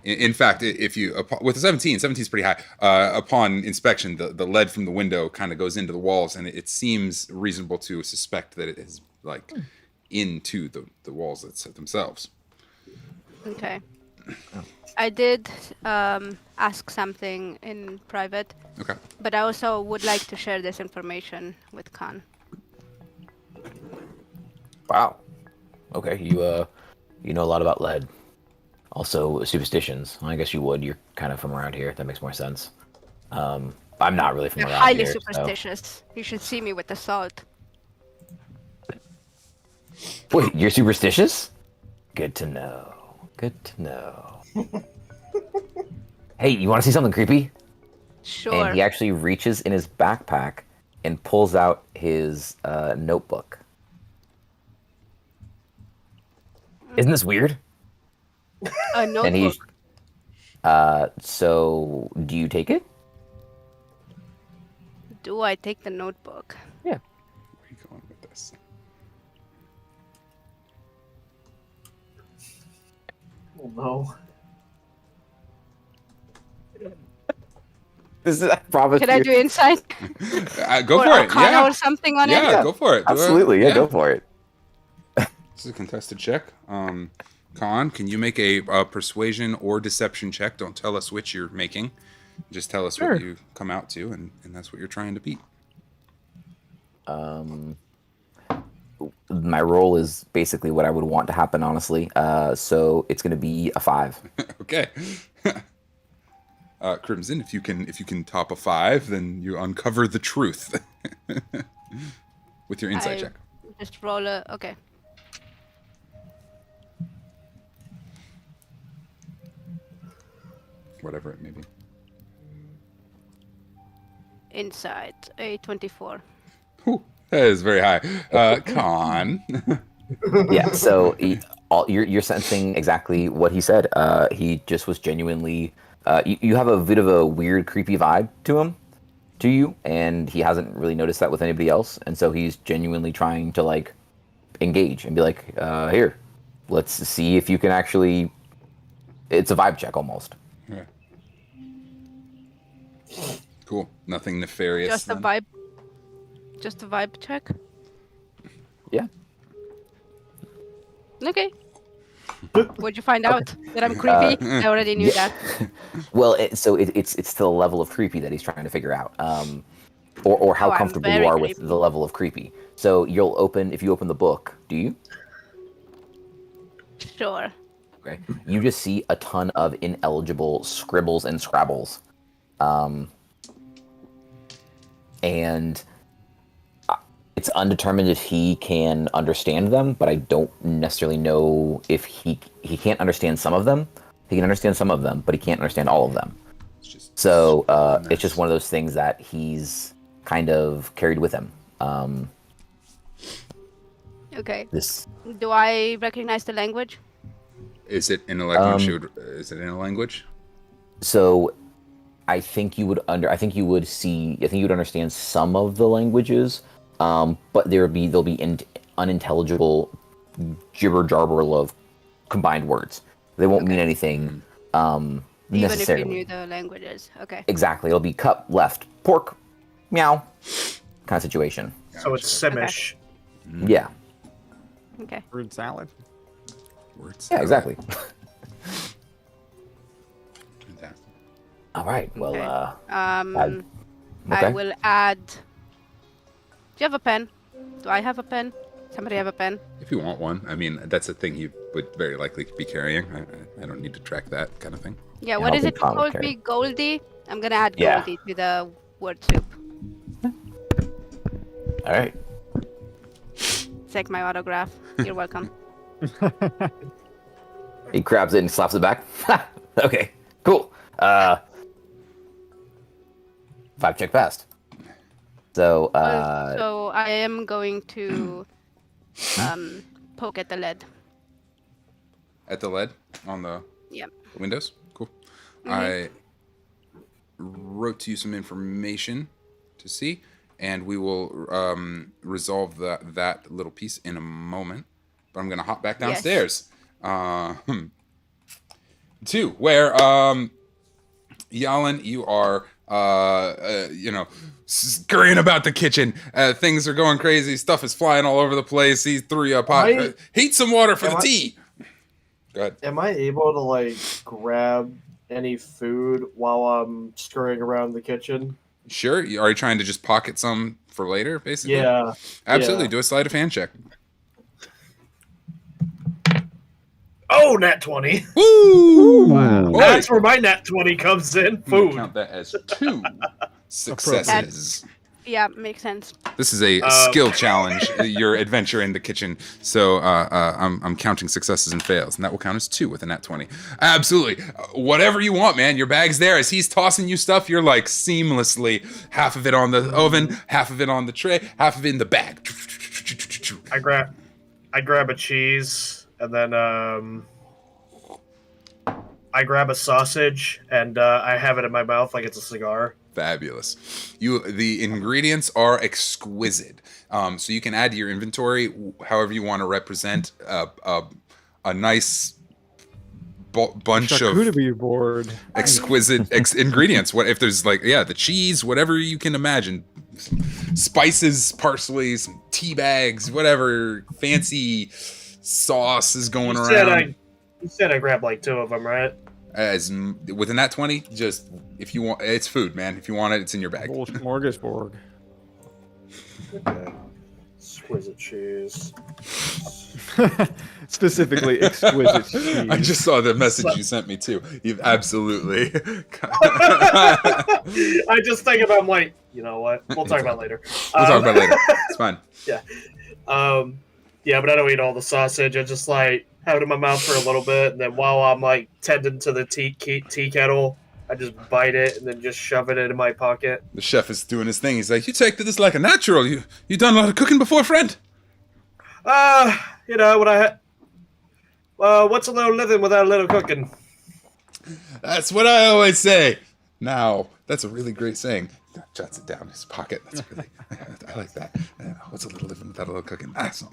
In fact, if you with the 17 is pretty high. Upon inspection, the lead from the window kind of goes into the walls, and it seems reasonable to suspect that it is like into the walls themselves. Okay. I did ask something in private. Okay. But I also would like to share this information with Kahn. Wow. Okay, you know a lot about lead. Also, superstitions. I guess you would. You're kind of from around here. That makes more sense. I'm not really from You're around highly here. superstitious. You should see me with the salt. Wait, you're superstitious? Good to know. Good to know. Hey, you want to see something creepy? Sure. And he actually reaches in his backpack and pulls out his notebook. Isn't this weird? A notebook. And he's, so do you take it? Do I take the notebook? Yeah. Where are you going with this? Oh no. This is, I promise. Can I do insight? Go or for it. Arcana Yeah. or something on Yeah, it? go for it. Absolutely, yeah, go for it. This is a contested check. Kahn, can you make a persuasion or deception check? Don't tell us which you're making. Just tell us what you come out to, and that's what you're trying to beat. My roll is basically what I would want to happen, honestly. So it's going to be a 5. Okay. Crimson, if you can top a 5, then you uncover the truth with your insight check. Just roll a... Okay. Whatever it may be. Insight. A 24. Whew, that is very high. Kahn. Yeah, so you're sensing exactly what he said. He just was genuinely... you have a bit of a weird, creepy vibe to you, and he hasn't really noticed that with anybody else, and so he's genuinely trying to, like, engage and be like, here, let's see if you can actually... It's a vibe check, almost. Yeah. Cool. Nothing nefarious. Just a then? vibe. Just a vibe check. Yeah. Okay. What'd you find out? That I'm creepy? I already knew that. Well, it's to the level of creepy that he's trying to figure out, or how I'm comfortable you very are with creepy. the level of creepy. So if you open the book, do you? Sure. Okay. You just see a ton of ineligible scribbles and scrabbles, and it's undetermined if he can understand them, but I don't necessarily know if he can't understand some of them. He can understand some of them, but he can't understand all of them. So it's just one of those things that he's kind of carried with him. Okay. This Do I recognize the language? Is it in a language? Is it in a language? So I think you would understand some of the languages, but there'll be unintelligible gibber jabber of combined words. They won't mean anything necessarily. Even if you knew the languages. Okay. Exactly. It'll be cup left, pork, meow, kind of situation. So it's Simish. Yeah. Okay. Word salad. Words. Yeah, exactly. Fantastic. All right. Well, Okay. okay. I will add. Do you have a pen? Do I have a pen? Somebody have a pen? If you want one, I mean, that's a thing you would very likely be carrying. I don't need to track that kind of thing. Yeah, I what don't is think it Kahn would called? carry. Be Goldie? I'm gonna add Yeah. Goldie to the word soup. All right. Take my autograph. You're welcome. He grabs it and slaps it back. Okay. Cool. 5 check passed. So, So I am going to poke at the lead. At the lead on the Yep. windows. Cool. I wrote to you some information to see, and we will resolve that little piece in a moment. But I'm gonna hop back downstairs. To where Jalin, you are scurrying about the kitchen. Things are going crazy. Stuff is flying all over the place. He threw you a pot. Heat some water for the tea. Go ahead. Am I able to like grab any food while I'm scurrying around the kitchen? Sure. Are you trying to just pocket some for later, basically? Yeah. Absolutely. Yeah. Do a sleight of hand check. Oh, nat 20. Woo! Wow. Boy, That's where my nat 20 comes in. I'm gonna Food. count that as 2 successes. Yeah, makes sense. This is a skill challenge, your adventure in the kitchen. So I'm counting successes and fails, and that will count as 2 with a nat 20. Absolutely. Whatever you want, man. Your bag's there. As he's tossing you stuff, you're like seamlessly half of it on the oven, half of it on the tray, half of it in the bag. I grab a cheese, and then I grab a sausage, and I have it in my mouth like it's a cigar. Fabulous. The ingredients are exquisite. So you can add to your inventory however you want to represent a nice bunch of Charcuterie board. exquisite ingredients. What if there's the cheese, whatever you can imagine, spices, parsley, some tea bags, whatever fancy sauce is going around. You said I grabbed like 2 of them, right? As within that 20, just if you want, it's food, man. If you want it, it's in your bag. Whole smorgasbord. Okay. Exquisite cheese. Specifically exquisite cheese. I just saw the message you sent me too. You've absolutely. I just think about, I'm like, you know what? We'll talk about it later. We'll talk about it later. It's fine. Yeah. Yeah, but I don't eat all the sausage. I just like have it in my mouth for a little bit, and then while I'm like tending to the tea kettle, I just bite it and then just shove it into my pocket. The chef is doing his thing. He's like, "You take to this like a natural. You done a lot of cooking before, friend?" You know what what's a little living without a little cooking? That's what I always say. Now, that's a really great saying. Jots it down in his pocket. That's really, I like that. What's a little living without a little cooking? Awesome.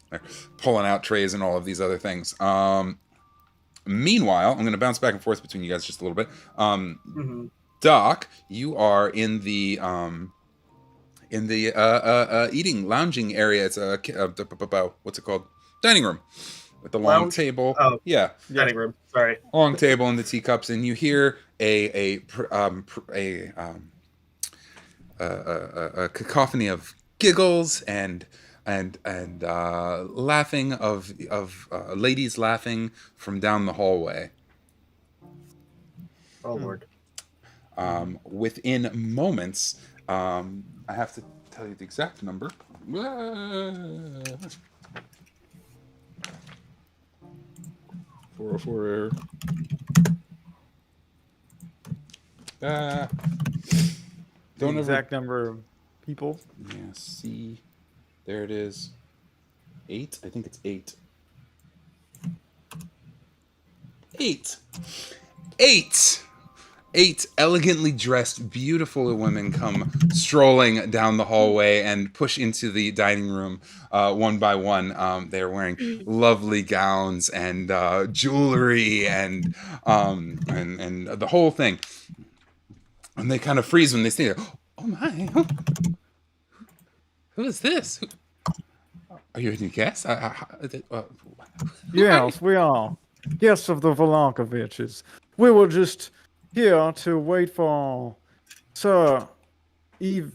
They're pulling out trays and all of these other things. Meanwhile, I'm going to bounce back and forth between you guys just a little bit. Doc, you are in the eating lounging area. It's what's it called? Dining room with the long table. Oh, yeah, dining room. Sorry. Long table and the teacups, and you hear a cacophony of giggles and laughing of ladies laughing from down the hallway. Oh Lord. Within moments, I have to tell you the exact number. 404 error. The exact number of people. Yeah, see. There it is. 8? I think it's 8. 8 elegantly dressed, beautiful women come strolling down the hallway and push into the dining room one by one. They are wearing lovely gowns and jewelry and the whole thing. And they kind of freeze when they see it. Oh my! Who is this? Are you any guest? Yes, we are. Guests of the Volankoviches. We were just here to wait for Sir Zizek.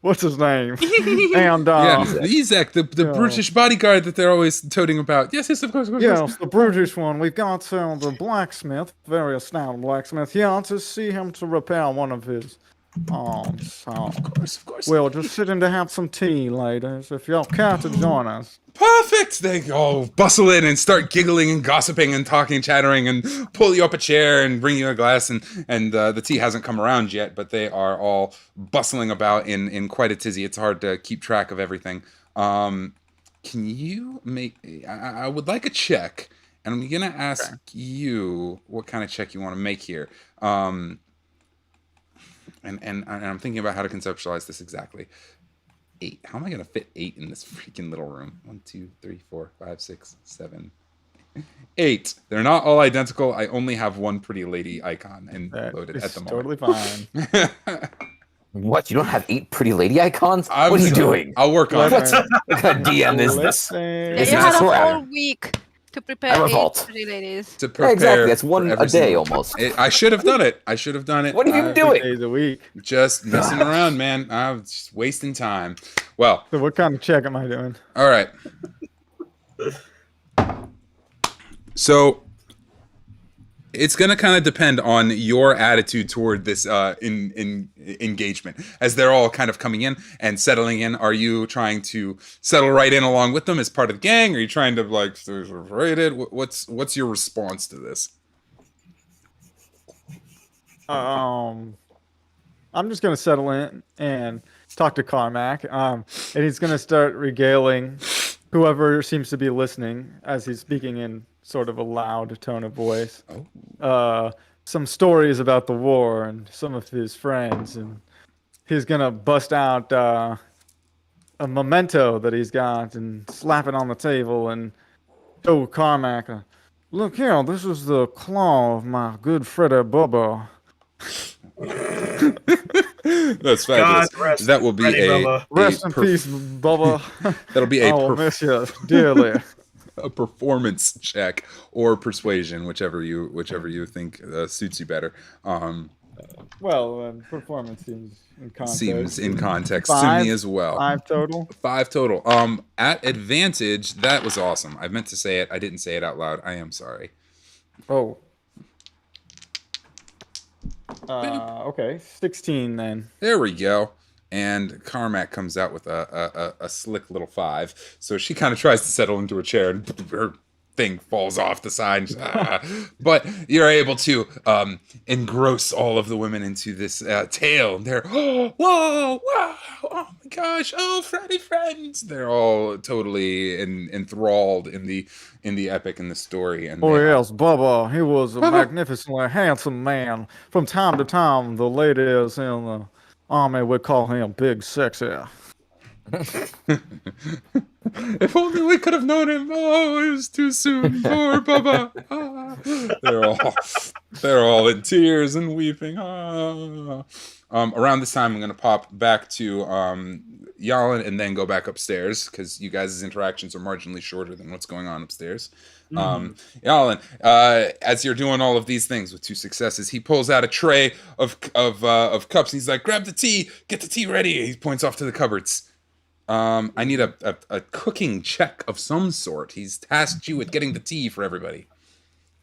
What's his name? And Zizek, the brutish bodyguard that they're always toting about. Yes, of course. Yes, the brutish one. We've got the blacksmith, very astounded blacksmith, here to see him to repair one of his So, Of course. we'll just sitting to have some tea, ladies. If y'all care to join us. Perfect! They all bustle in and start giggling and gossiping and talking, chattering, and pull you up a chair and bring you a glass. And the tea hasn't come around yet, but they are all bustling about in quite a tizzy. It's hard to keep track of everything. Can you make... I would like a check, and I'm going to ask you what kind of check you want to make here. And I'm thinking about how to conceptualize this exactly. 8. How am I going to fit 8 in this freaking little room? 1, 2, 3, 4, 5, 6, 7, 8. They're not all identical. I only have one pretty lady icon loaded at the moment. Totally fine. What? You don't have 8 pretty lady icons? What are you doing? I'll work on it. What kind of DM is this? Yeah, This you is had a Strahd. whole week to I prepare revolt. 8 pretty ladies. To Yeah, prepare exactly. That's one for a every day single- almost. I should have done it. What are you doing? 2 days a week. Just messing around, man. I'm just wasting time. Well, So what kind of check am I doing? all right. So it's going to kind of depend on your attitude toward this in engagement. As they're all kind of coming in and settling in, are you trying to settle right in along with them as part of the gang? Are you trying to like rate it? What's your response to this? I'm just gonna settle in and talk to Carmack. And he's gonna start regaling whoever seems to be listening as he's speaking in sort of a loud tone of voice. Some stories about the war and some of his friends, and he's gonna bust out a memento that he's got and slap it on the table and show Carmack. Look here, this is the claw of my good Freddy Bubba. That's fabulous. God rest That will be Freddy a Bubba. Rest in peace, Bubba. that'll be I a will miss you dearly. a performance check or persuasion, whichever you think suits you better. Well, performance seems in context. Seems in context to 5, me as well. 5 total. 5 total. At advantage, that was awesome. I meant to say it. I didn't say it out loud. I am sorry. Oh. Okay, 16 then. There we go. And Carmack comes out with a slick little 5. So she kind of tries to settle into a chair, and her thing falls off the side. But you're able to engross all of the women into this tale. They're, oh, whoa, wow, oh my gosh, oh, Freddy friends. They're all totally enthralled in the epic and the story. And Oh they- yes, Bubba. He was a magnificently handsome man. From time to time, the ladies in the army would call him Big Sexy. If only we could have known him. Oh, it was too soon. Poor Bubba. They're all in tears and weeping. Around this time, I'm going to pop back to Jalin and then go back upstairs because you guys' interactions are marginally shorter than what's going on upstairs. Jalin, as you're doing all of these things with 2 successes, he pulls out a tray of cups and he's like, "Grab the tea, get the tea ready." He points off to the cupboards. I need a cooking check of some sort. He's tasked you with getting the tea for everybody.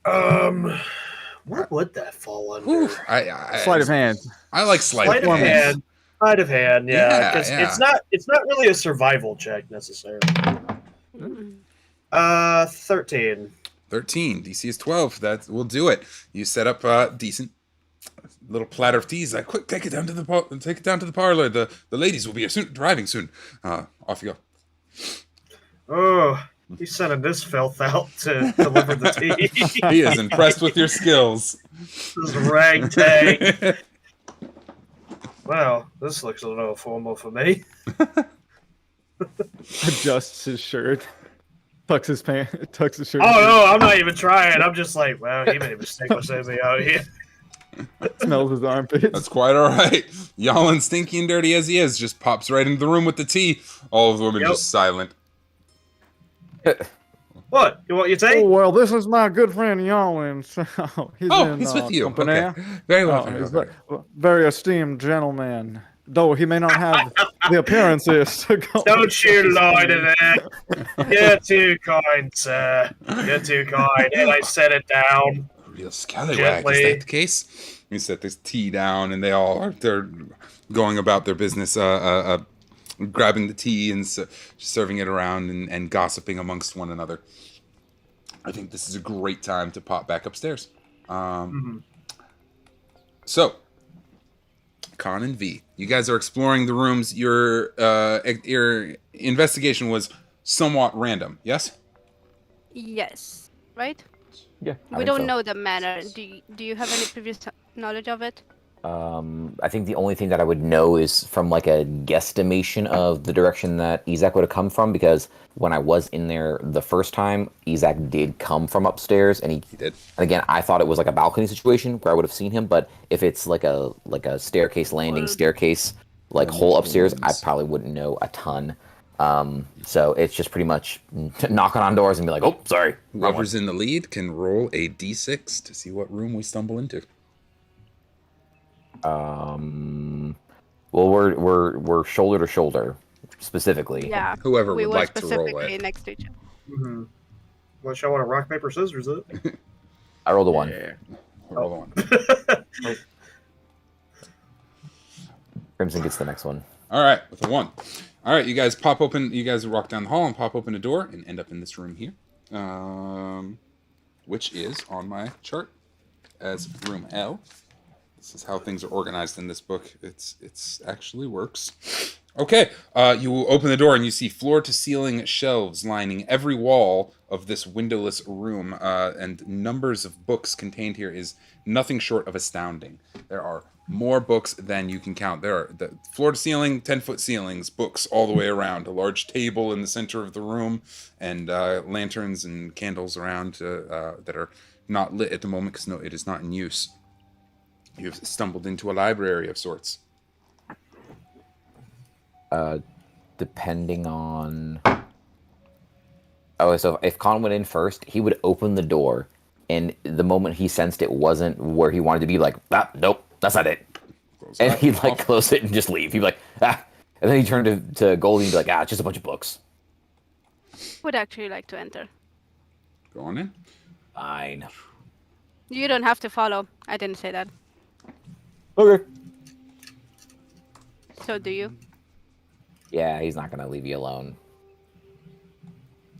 What would that fall under? Whew, Sleight of hand. I like sleight Sleight of of hand. hand. Sleight of hand, yeah. Yeah, Because yeah. it's not really a survival check necessarily. 13. 13. DC is 12. That will do it. You set up decent little platter of teas. Like, quick, take it down to the parlor. The ladies will be arriving soon. Off you go. Oh, he's sending this filth out to deliver the tea. He is impressed with your skills. This is ragtag. Wow, this looks a little formal for me. Adjusts his shirt. Tucks his shirt. Oh no, I'm not even trying. I'm just like, wow, he made a mistake by sending me out here. Smells his armpits. That's quite all right. Jalin, stinky and dirty as he is, just pops right into the room with the tea. All of the women Yep. just silent. What? You want your Oh tea? well, this is my good friend Jalin. So He's with you. company. Okay. Very well. He's very esteemed gentleman, though he may not have the appearances to go. Don't you lie to that. You're too kind, sir. You're too kind. And I set it down. real scallywag. Gently. Is that the case? You set this tea down, and they're going about their business, grabbing the tea and serving it around and gossiping amongst one another. I think this is a great time to pop back upstairs. So, Kahn and V, you guys are exploring the rooms. Your investigation was somewhat random, yes? Yes. Right? Yeah. We don't know the manner. Do you have any previous knowledge of it? I think the only thing that I would know is from like a guesstimation of the direction that Izak would have come from, because when I was in there the first time, Izak did come from upstairs, and he did. And again, I thought it was like a balcony situation where I would have seen him, but if it's like a staircase landing, staircase like hole upstairs, I probably wouldn't know a ton. So it's just pretty much knocking on doors and be like, "Oh, sorry." Whoever's in the lead can roll a d6 to see what room we stumble into. Well, we're shoulder to shoulder, specifically. Yeah. Whoever We would were like to roll specifically it. next to each other. Mm-hmm. Well, shall I want to rock, paper, scissors it? I rolled a 1. Yeah. Roll the one. Crimson gets the next one. All right, with a 1. All right, you guys pop open. You guys walk down the hall and pop open a door and end up in this room here, which is on my chart as room L. This is how things are organized in this book. It's actually works. Okay, you open the door and you see floor-to-ceiling shelves lining every wall of this windowless room, and numbers of books contained here is nothing short of astounding. There are more books than you can count. There are the floor-to-ceiling, 10-foot ceilings, books all the way around, a large table in the center of the room, and lanterns and candles around that are not lit at the moment because it is not in use. You've stumbled into a library of sorts. Depending on... Oh, so if Kahn went in first, he would open the door, and the moment he sensed it wasn't where he wanted to be, like, nope, that's not it. And he'd, like, close it and just leave. He'd be like, And then he'd turn to Goldie and be like, it's just a bunch of books. Would actually like to enter. Go on in. Fine. You don't have to follow. I didn't say that. Okay. So do you? Yeah, he's not gonna leave you alone.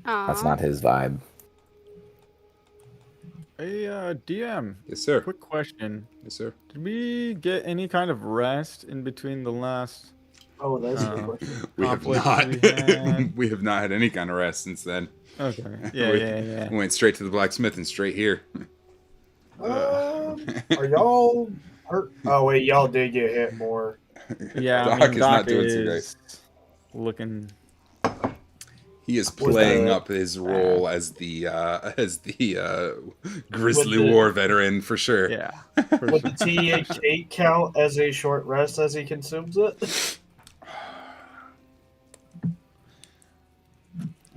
Aww. That's not his vibe. Hey, DM. Yes, sir. Quick question. Yes, sir. Did we get any kind of rest in between the last Oh, that's a good question. We have conflict not. we had? We have not had any kind of rest since then. Okay. Yeah. We went straight to the blacksmith and straight here. Are y'all hurt? Oh wait, y'all did get hit more. Yeah, Doc I mean, is Doc not doing too great. is looking. He is Was playing that- up his role as the grizzly war veteran for sure. Yeah. Would the TH8 count as a short rest as he consumes it?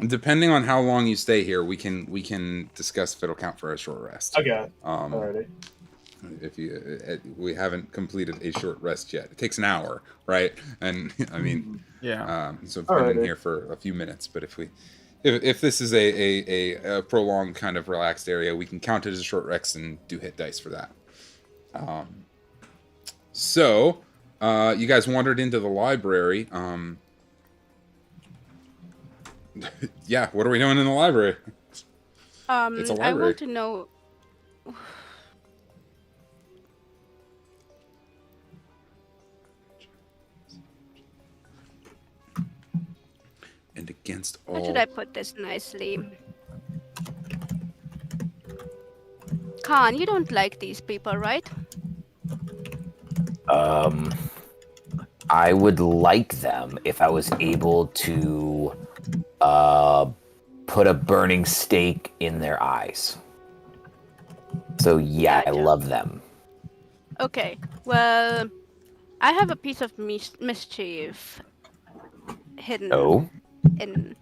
Depending on how long you stay here, we can discuss if it'll count for a short rest. Okay. Um, Alrighty. if we haven't completed a short rest yet. It takes an hour, right? And I mean, Yeah. so we've been in Alrighty. here for a few minutes. But if this is a prolonged kind of relaxed area, we can count it as a short rest and do hit dice for that. So you guys wandered into the library. Yeah, what are we doing in the library? It's a I library. want to know. And against all... How should I put this nicely? Kahn, you don't like these people, right? I would like them if I was able to put a burning stake in their eyes. So yeah, I Gotcha. love them. Okay, well, I have a piece of mischief hidden Oh? in,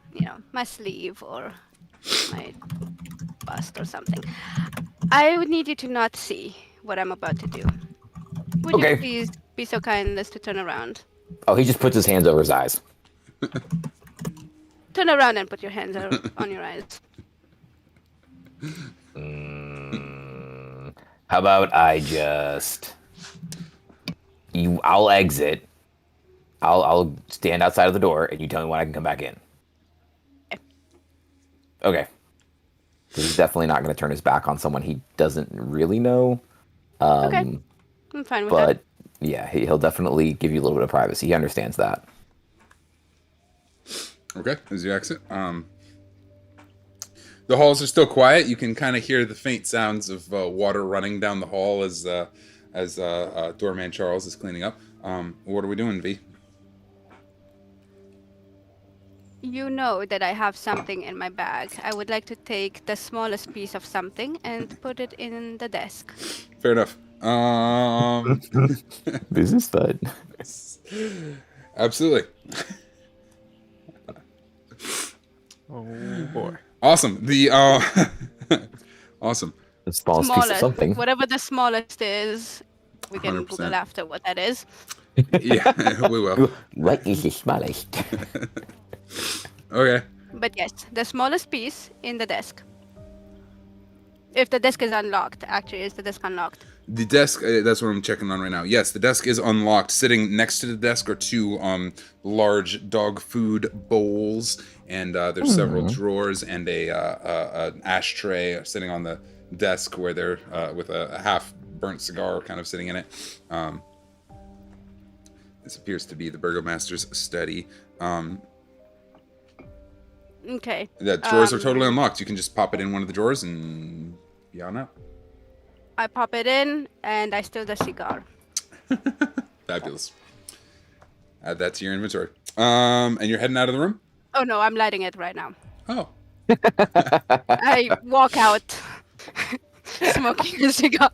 my sleeve or my bust or something. I would need you to not see what I'm about to do. Would Okay. you please be so kind as to turn around? Oh, he just puts his hands over his eyes. Turn around and put your hands on your eyes. Mm. How about I just I'll exit. I'll stand outside of the door, and you tell me when I can come back in. Okay. He's definitely not going to turn his back on someone he doesn't really know. Okay. I'm fine with that. But yeah, he'll definitely give you a little bit of privacy. He understands that. Okay, as you exit, the halls are still quiet. You can kind of hear the faint sounds of water running down the hall as doorman Charles is cleaning up. What are we doing, V? You know that I have something in my bag. I would like to take the smallest piece of something and put it in the desk. Fair enough. This is fun. Absolutely. Oh boy. Awesome. Awesome. The smallest piece of something. Whatever the smallest is, we can 100%. Google after what that is. Yeah, we will. What is the smallest? Okay. But yes, the smallest piece in the desk. If the desk is unlocked, actually, is the desk unlocked? The desk, that's what I'm checking on right now. Yes, the desk is unlocked. Sitting next to the desk are two large dog food bowls, and there's several drawers and an ashtray sitting on the desk where they're with a half-burnt cigar kind of sitting in it. This appears to be the Burgomaster's study. Okay. The drawers are totally unlocked. You can just pop it in one of the drawers and be on out. I pop it in, and I steal the cigar. Fabulous. Add that to your inventory. And you're heading out of the room? Oh no, I'm lighting it right now. Oh. I walk out, smoking a cigar.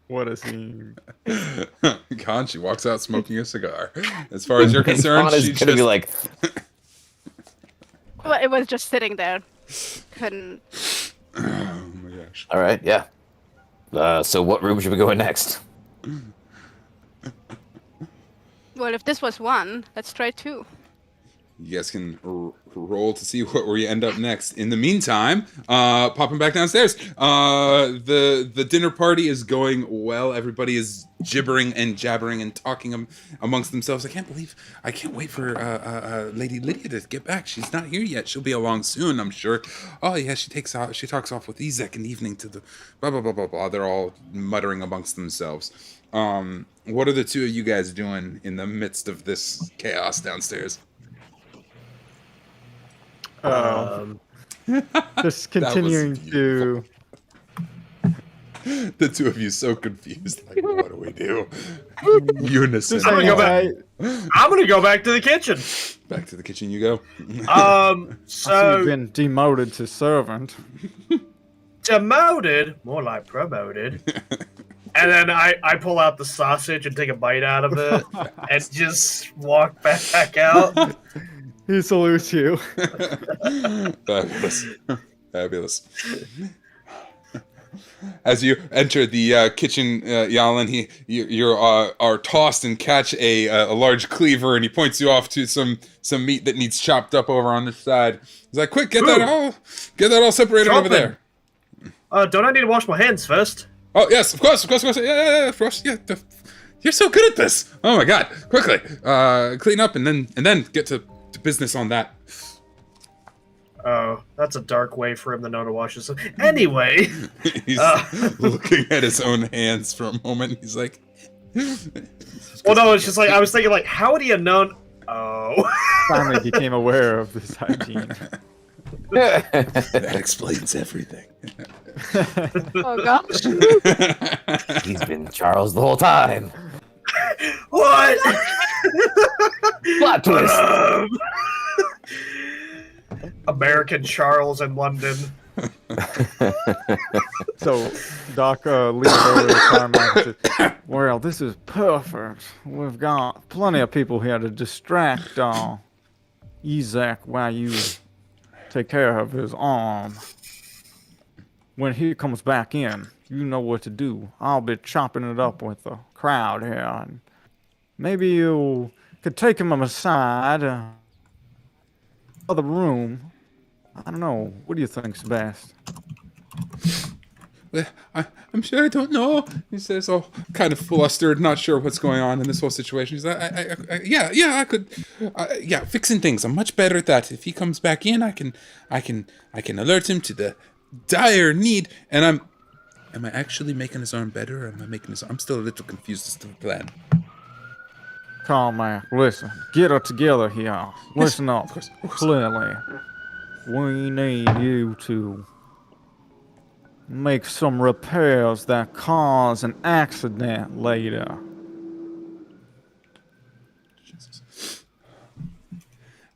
What a scene. Kahn, she walks out smoking a cigar. As far as you're concerned, Kahn is she's gonna just... be like, Well, it was just sitting there. Couldn't. Oh my gosh. all right, yeah. So what room should we go in next? Well, if this was one, let's try two. You guys can roll to see where you end up next. In the meantime, popping back downstairs. The dinner party is going well. Everybody is gibbering and jabbering and talking amongst themselves. I can't wait for Lady Lydia to get back. She's not here yet. She'll be along soon, I'm sure. Oh yeah, she talks off with Ezek in the evening to the blah blah blah blah blah. They're all muttering amongst themselves. What are the two of you guys doing in the midst of this chaos downstairs? Just continuing to. The two of you so confused. Like, what do we do? Unison. I'm gonna go back to the kitchen. Back to the kitchen you go. So You've been demoted to servant. demoted, more like promoted. And then I pull out the sausage and take a bite out of it and just walk back out. He salutes you. Fabulous. Fabulous. As you enter the kitchen, Jalin, you are tossed and catch a large cleaver, and he points you off to some meat that needs chopped up over on this side. He's like, "Quick, get that all separated over there." Don't I need to wash my hands first? Oh yes, of course. Yeah, of course. Yeah, you're so good at this. Oh my God! Quickly, clean up and then get to business on that. Oh, that's a dark way for him to know to wash his. Anyway, He's looking at his own hands for a moment. He's like, well, no, it's just like I was thinking, like, how would he have known? Oh, Finally became aware of this hygiene. that explains everything. Oh gosh. He's been Charles the whole time. what? Plot twist. American Charles in London. So Doc leans over to Carmack and says, "Well, this is perfect. We've got plenty of people here to distract Ezek while you take care of his arm. When he comes back in, you know what to do. I'll be chopping it up with the crowd here. And maybe you could take him aside, other room. I don't know. What do you think's best?" I'm sure I don't know. He says, all kind of flustered, not sure what's going on in this whole situation. He's like, yeah, I could, yeah, fixing things. I'm much better at that. If he comes back in, I can alert him to the dire need. And am I actually making his arm better, or am I making his? I'm still a little confused as to the plan. Calm man, listen, get it together here. Listen up, of course. clearly. We need you to make some repairs that cause an accident later. Jesus.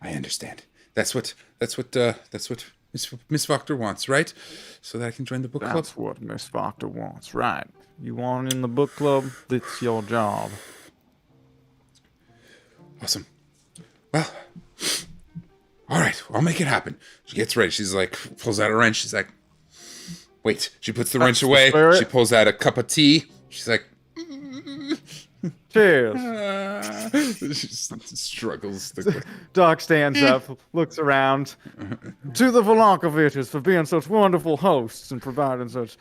I understand. That's what Miss Proctor wants, right? So that I can join the book club. That's what Miss Proctor wants, right? You want in the book club? It's your job. Awesome. Well, all right, I'll make it happen. She gets ready. She's like, pulls out a wrench. She's like, wait. She puts the wrench away. She pulls out a cup of tea. She's like, cheers. She struggles. Doc stands up, looks around. To the Velankoviches for being such wonderful hosts and providing such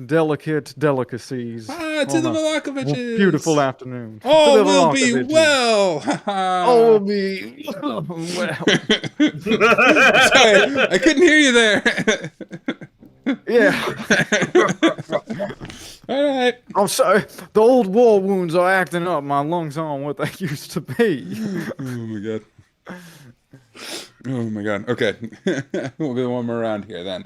delicate delicacies. To the Velankoviches. Beautiful afternoon. All will be well. All will be well. Sorry, I couldn't hear you there. Yeah. All right. I'm sorry. The old war wounds are acting up. My lungs aren't what they used to be. Oh my god. Oh my god. Okay. We'll be one more round here then.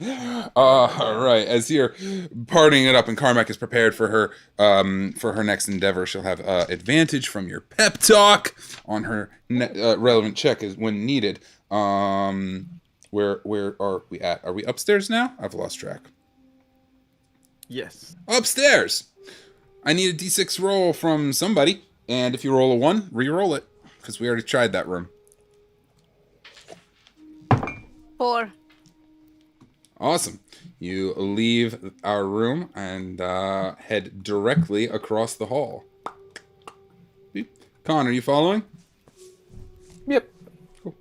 All right. As you're partying it up and Carmack is prepared for her next endeavor, she'll have advantage from your pep talk on her relevant check when needed. Where are we at? Are we upstairs now? I've lost track. Yes. Upstairs! I need a d6 roll from somebody, and if you roll a 1, re-roll it, because we already tried that room. 4. Awesome. You leave our room and head directly across the hall. Kahn, are you following? Yep. Cool.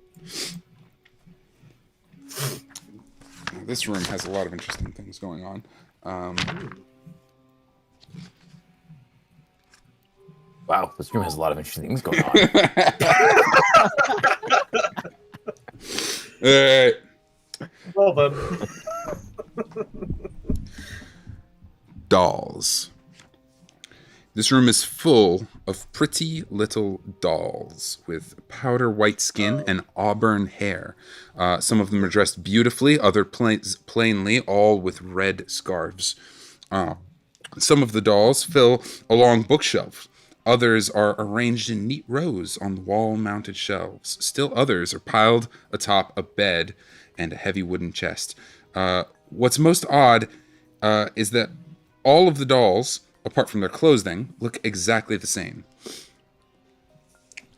This room has a lot of interesting things going on. Wow, this room has a lot of interesting things going on. Alright. Well then. Dolls. This room is full of pretty little dolls with powder white skin and auburn hair. Some of them are dressed beautifully, other plainly, all with red scarves. Some of the dolls fill a long bookshelf. Others are arranged in neat rows on wall-mounted shelves. Still others are piled atop a bed and a heavy wooden chest. What's most odd is that all of the dolls, apart from their clothing, look exactly the same.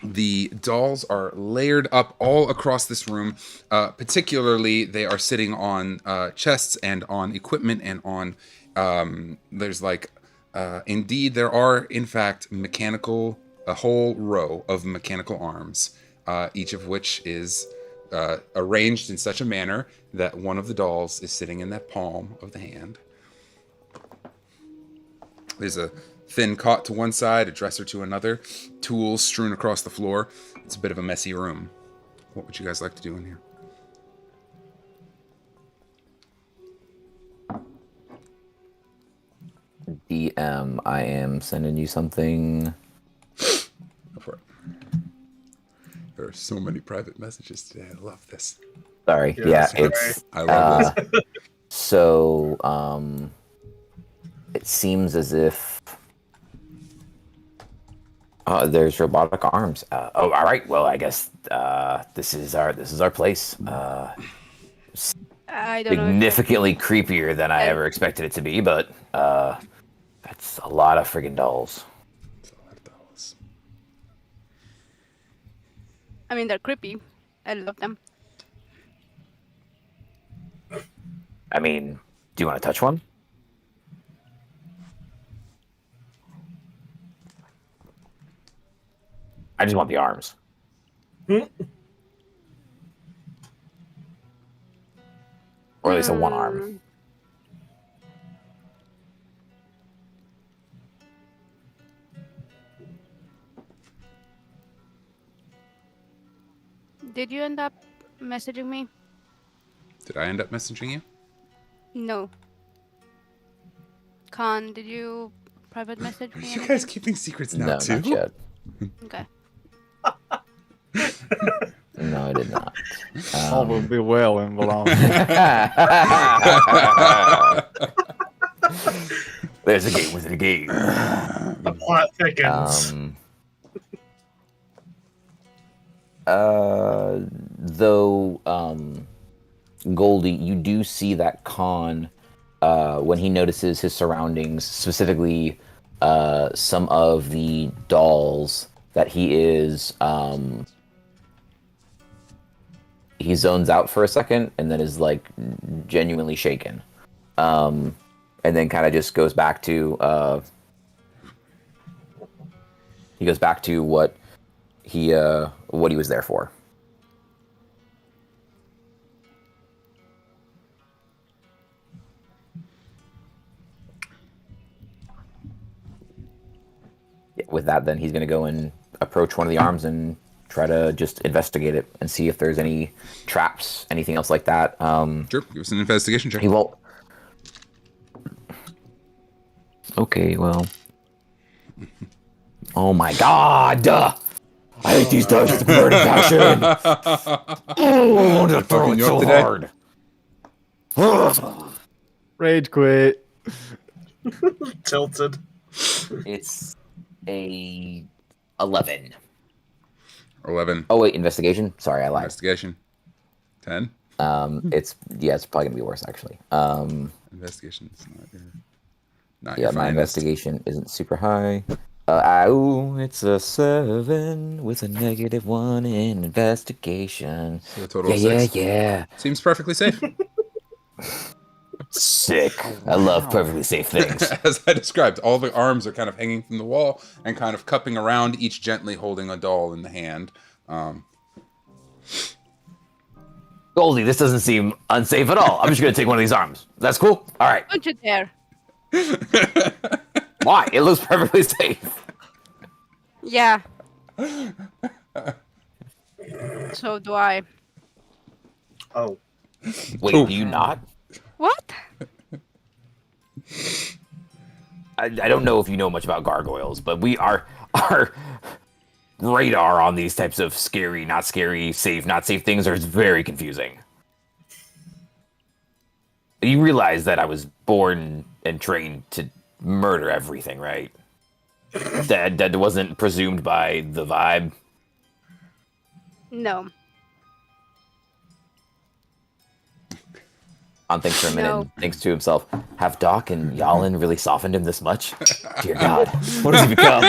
The dolls are layered up all across this room. Particularly, they are sitting on chests and on equipment and on... there's like... indeed, there are, in fact, a whole row of mechanical arms, each of which is arranged in such a manner that one of the dolls is sitting in that palm of the hand. There's a thin cot to one side, a dresser to another, tools strewn across the floor. It's a bit of a messy room. What would you guys like to do in here? DM, I am sending you something. Go for it. There are so many private messages today. I love this. Sorry. Yeah, it's... I love this. So, it seems as if there's robotic arms. All right. Well, I guess this is our place. I don't know. Significantly creepier than I ever expected it to be, but that's a lot of friggin' dolls. It's a lot of dolls. I mean, they're creepy. I love them. I mean, do you want to touch one? I just want the arms. Or at least a one arm. did you end up messaging me? Did I end up messaging you? No. Kahn, did you private message Are me? you anything? guys keeping secrets now No, too? not yet. Okay. No, I did not. All will be well in Valhalla. There's a game within a game. The plot thickens. Though, Goldie, you do see that Kahn, when he notices his surroundings, specifically some of the dolls that he is, he zones out for a second and then is like genuinely shaken. And then kind of just goes back to, what he was there for. With that, then he's going to go and approach one of the arms and try to just investigate it and see if there's any traps, anything else like that. Sure, give us an investigation check. He won't. Okay, well. Oh my god! I hate these dungeons with burning passion! Oh, I want to throw it You so up today? hard! Rage quit. Tilted. It's a 11. 11. Oh wait, investigation? Sorry, I lied. Investigation. 10. It's probably gonna be worse actually. Investigation is not Yeah, your my finest. investigation isn't super high. It's a 7 with a -1 in investigation. So a total of 6. Yeah. Seems perfectly safe. Sick. I love perfectly safe things. As I described, all the arms are kind of hanging from the wall and kind of cupping around, each gently holding a doll in the hand. Goldie, this doesn't seem unsafe at all. I'm just gonna take one of these arms. That's cool? Alright. Don't you dare. Why? It looks perfectly safe. Yeah. So do I. Oh. Wait, Ooh. do you not? What? I don't know if you know much about gargoyles, but our radar on these types of scary, not scary, safe, not safe things are very confusing. You realize that I was born and trained to murder everything, right? That wasn't presumed by the vibe. No. On thinks for a minute, No. and thinks to himself, have Doc and Jalin really softened him this much? Dear God, what has he become?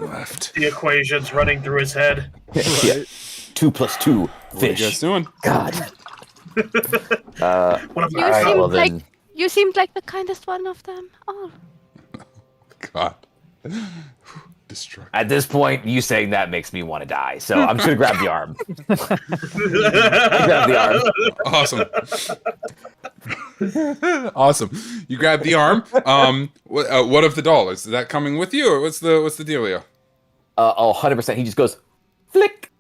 Left. The equations running through his head. Yeah. 2 + 2, What are you fish. guys doing? God. One of You my Alright, seemed well like then. you seemed like the kindest one of them. Oh. God. Destruct. At this point, you saying that makes me want to die, so I'm just gonna grab the arm. Grab the arm. Awesome. You grab the arm. What of the doll? Is that coming with you, or what's the dealio? 100%. He just goes, flick.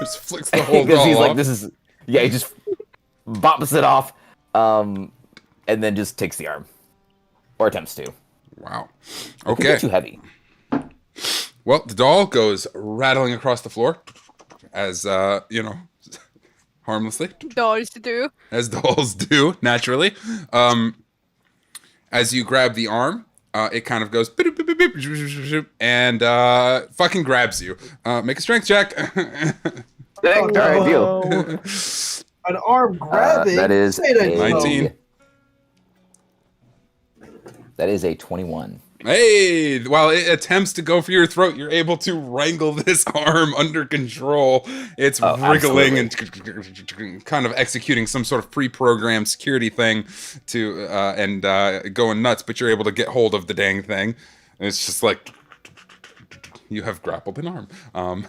Just flicks the whole Because doll he's like, off. this is, yeah, he just bops it off, and then just takes the arm. Or attempts to. Wow. It's Okay. too heavy. Well, the doll goes rattling across the floor, as harmlessly, Dolls do. as dolls do naturally. As you grab the arm, it kind of goes beep, beep, beep, beep, and fucking grabs you. Make a strength check. All right, deal. An arm grabbing. That is Wait a a 19. That is a 21. Hey, while it attempts to go for your throat, you're able to wrangle this arm under control. It's wriggling and kind of executing some sort of pre-programmed security thing to and going nuts, but you're able to get hold of the dang thing. And it's just like you have grappled an arm. I'm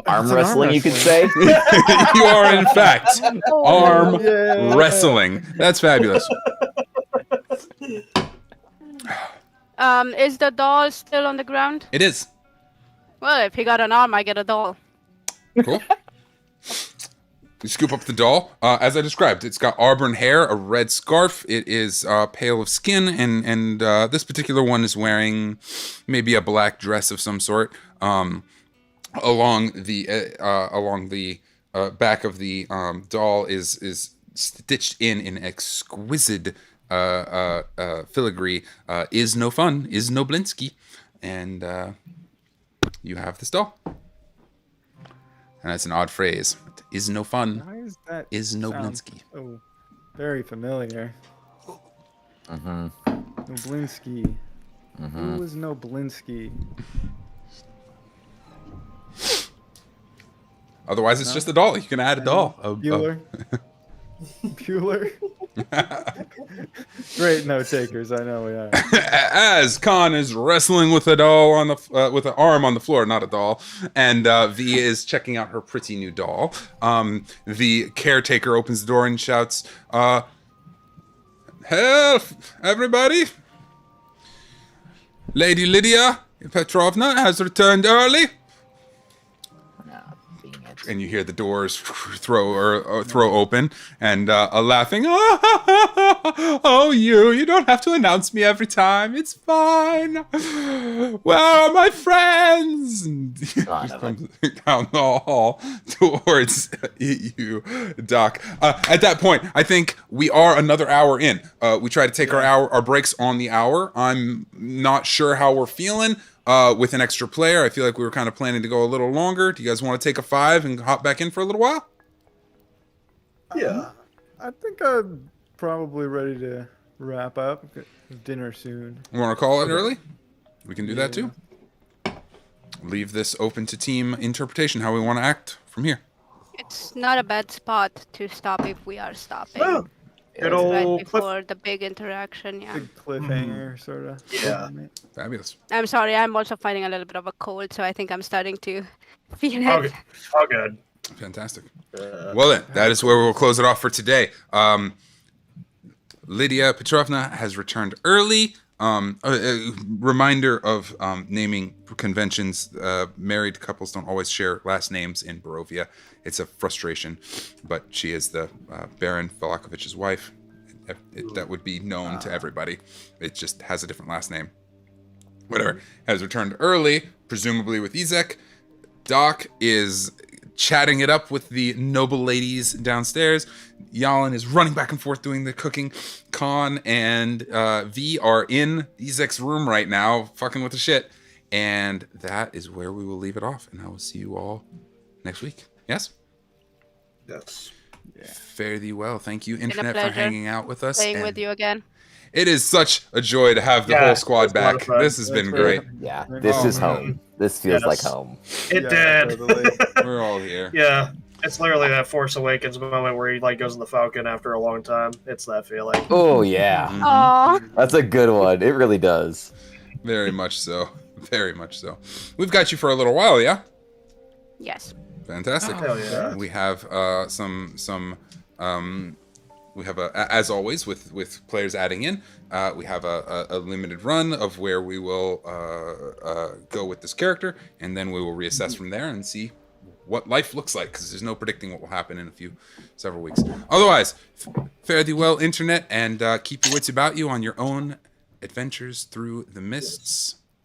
arm It's an wrestling, arm you could say. You are in fact arm Yeah. wrestling. That's fabulous. Is the doll still on the ground? It is. Well, if he got an arm, I get a doll. Cool. You scoop up the doll. As I described, it's got auburn hair, a red scarf. It is pale of skin, and this particular one is wearing maybe a black dress of some sort. Along the back of the doll is stitched in exquisite filigree. Is no fun, is no Blinsky, and you have this doll. And that's an odd phrase. Is no fun. Why is that? Is no sound Blinsky. so very familiar. Mm-hmm. Noblinsky. Who is Noblinsky? Otherwise, it's just a doll. You can add a doll. Bueller. Bueller. Great note takers, I know we are. As Kahn is wrestling with a doll on the with an arm on the floor, not a doll, and V is checking out her pretty new doll. The caretaker opens the door and shouts, "Help, everybody! Lady Lydia Petrovna has returned early." And you hear the doors throw open, and a laughing, "Oh, you don't have to announce me every time. It's fine. Where are my friends?" And he just comes down the hall towards you, Doc. At that point, I think we are another hour in. We try to take our breaks on the hour. I'm not sure how we're feeling. With an extra player, I feel like we were kind of planning to go a little longer. Do you guys want to take a 5 and hop back in for a little while? Yeah. I think I'm probably ready to wrap up. Dinner soon. You want to call it early? We can do that too. Leave this open to team interpretation, how we want to act from here. It's not a bad spot to stop if we are stopping. Oh, good It's right old before the big interaction, yeah. Big cliffhanger, sort of. Yeah. Fabulous. I'm sorry, I'm also fighting a little bit of a cold, so I think I'm starting to feel it. Oh, oh good. Fantastic. Well then, that is where we'll close it off for today. Lydia Petrovna has returned early. A reminder of naming conventions. Married couples don't always share last names in Barovia. It's a frustration, but she is the Baron Velakovich's wife. That would be known to everybody. It just has a different last name. Whatever. Has returned early, presumably with Ezek. Doc is chatting it up with the noble ladies downstairs. Jalin is running back and forth doing the cooking. Kahn and V are in Ezek's room right now, fucking with the shit. And that is where we will leave it off. And I will see you all next week. Yes? Yes. Yeah. Fare thee well. Thank you, a Internet, for pleasure hanging out with us. Playing and with you again. it is such a joy to have the Yeah, whole squad it's a lot of back. fun. This has been That's great. Yeah, this is home. This feels like Yes. home. It Yeah, did. totally. We're all here. Yeah. It's literally that Force Awakens moment where he like goes in the Falcon after a long time. It's that feeling. Oh yeah, Mhm. Aw. that's a good one. It really does. Very much so. Very much so. We've got you for a little while, yeah? Yes. Fantastic. Hell yeah. We have we have as always with players adding in, we have a limited run of where we will go with this character, and then we will reassess from there and see what life looks like, because there's no predicting what will happen in several weeks. Otherwise, fare thee well, Internet, and keep your wits about you on your own adventures through the mists.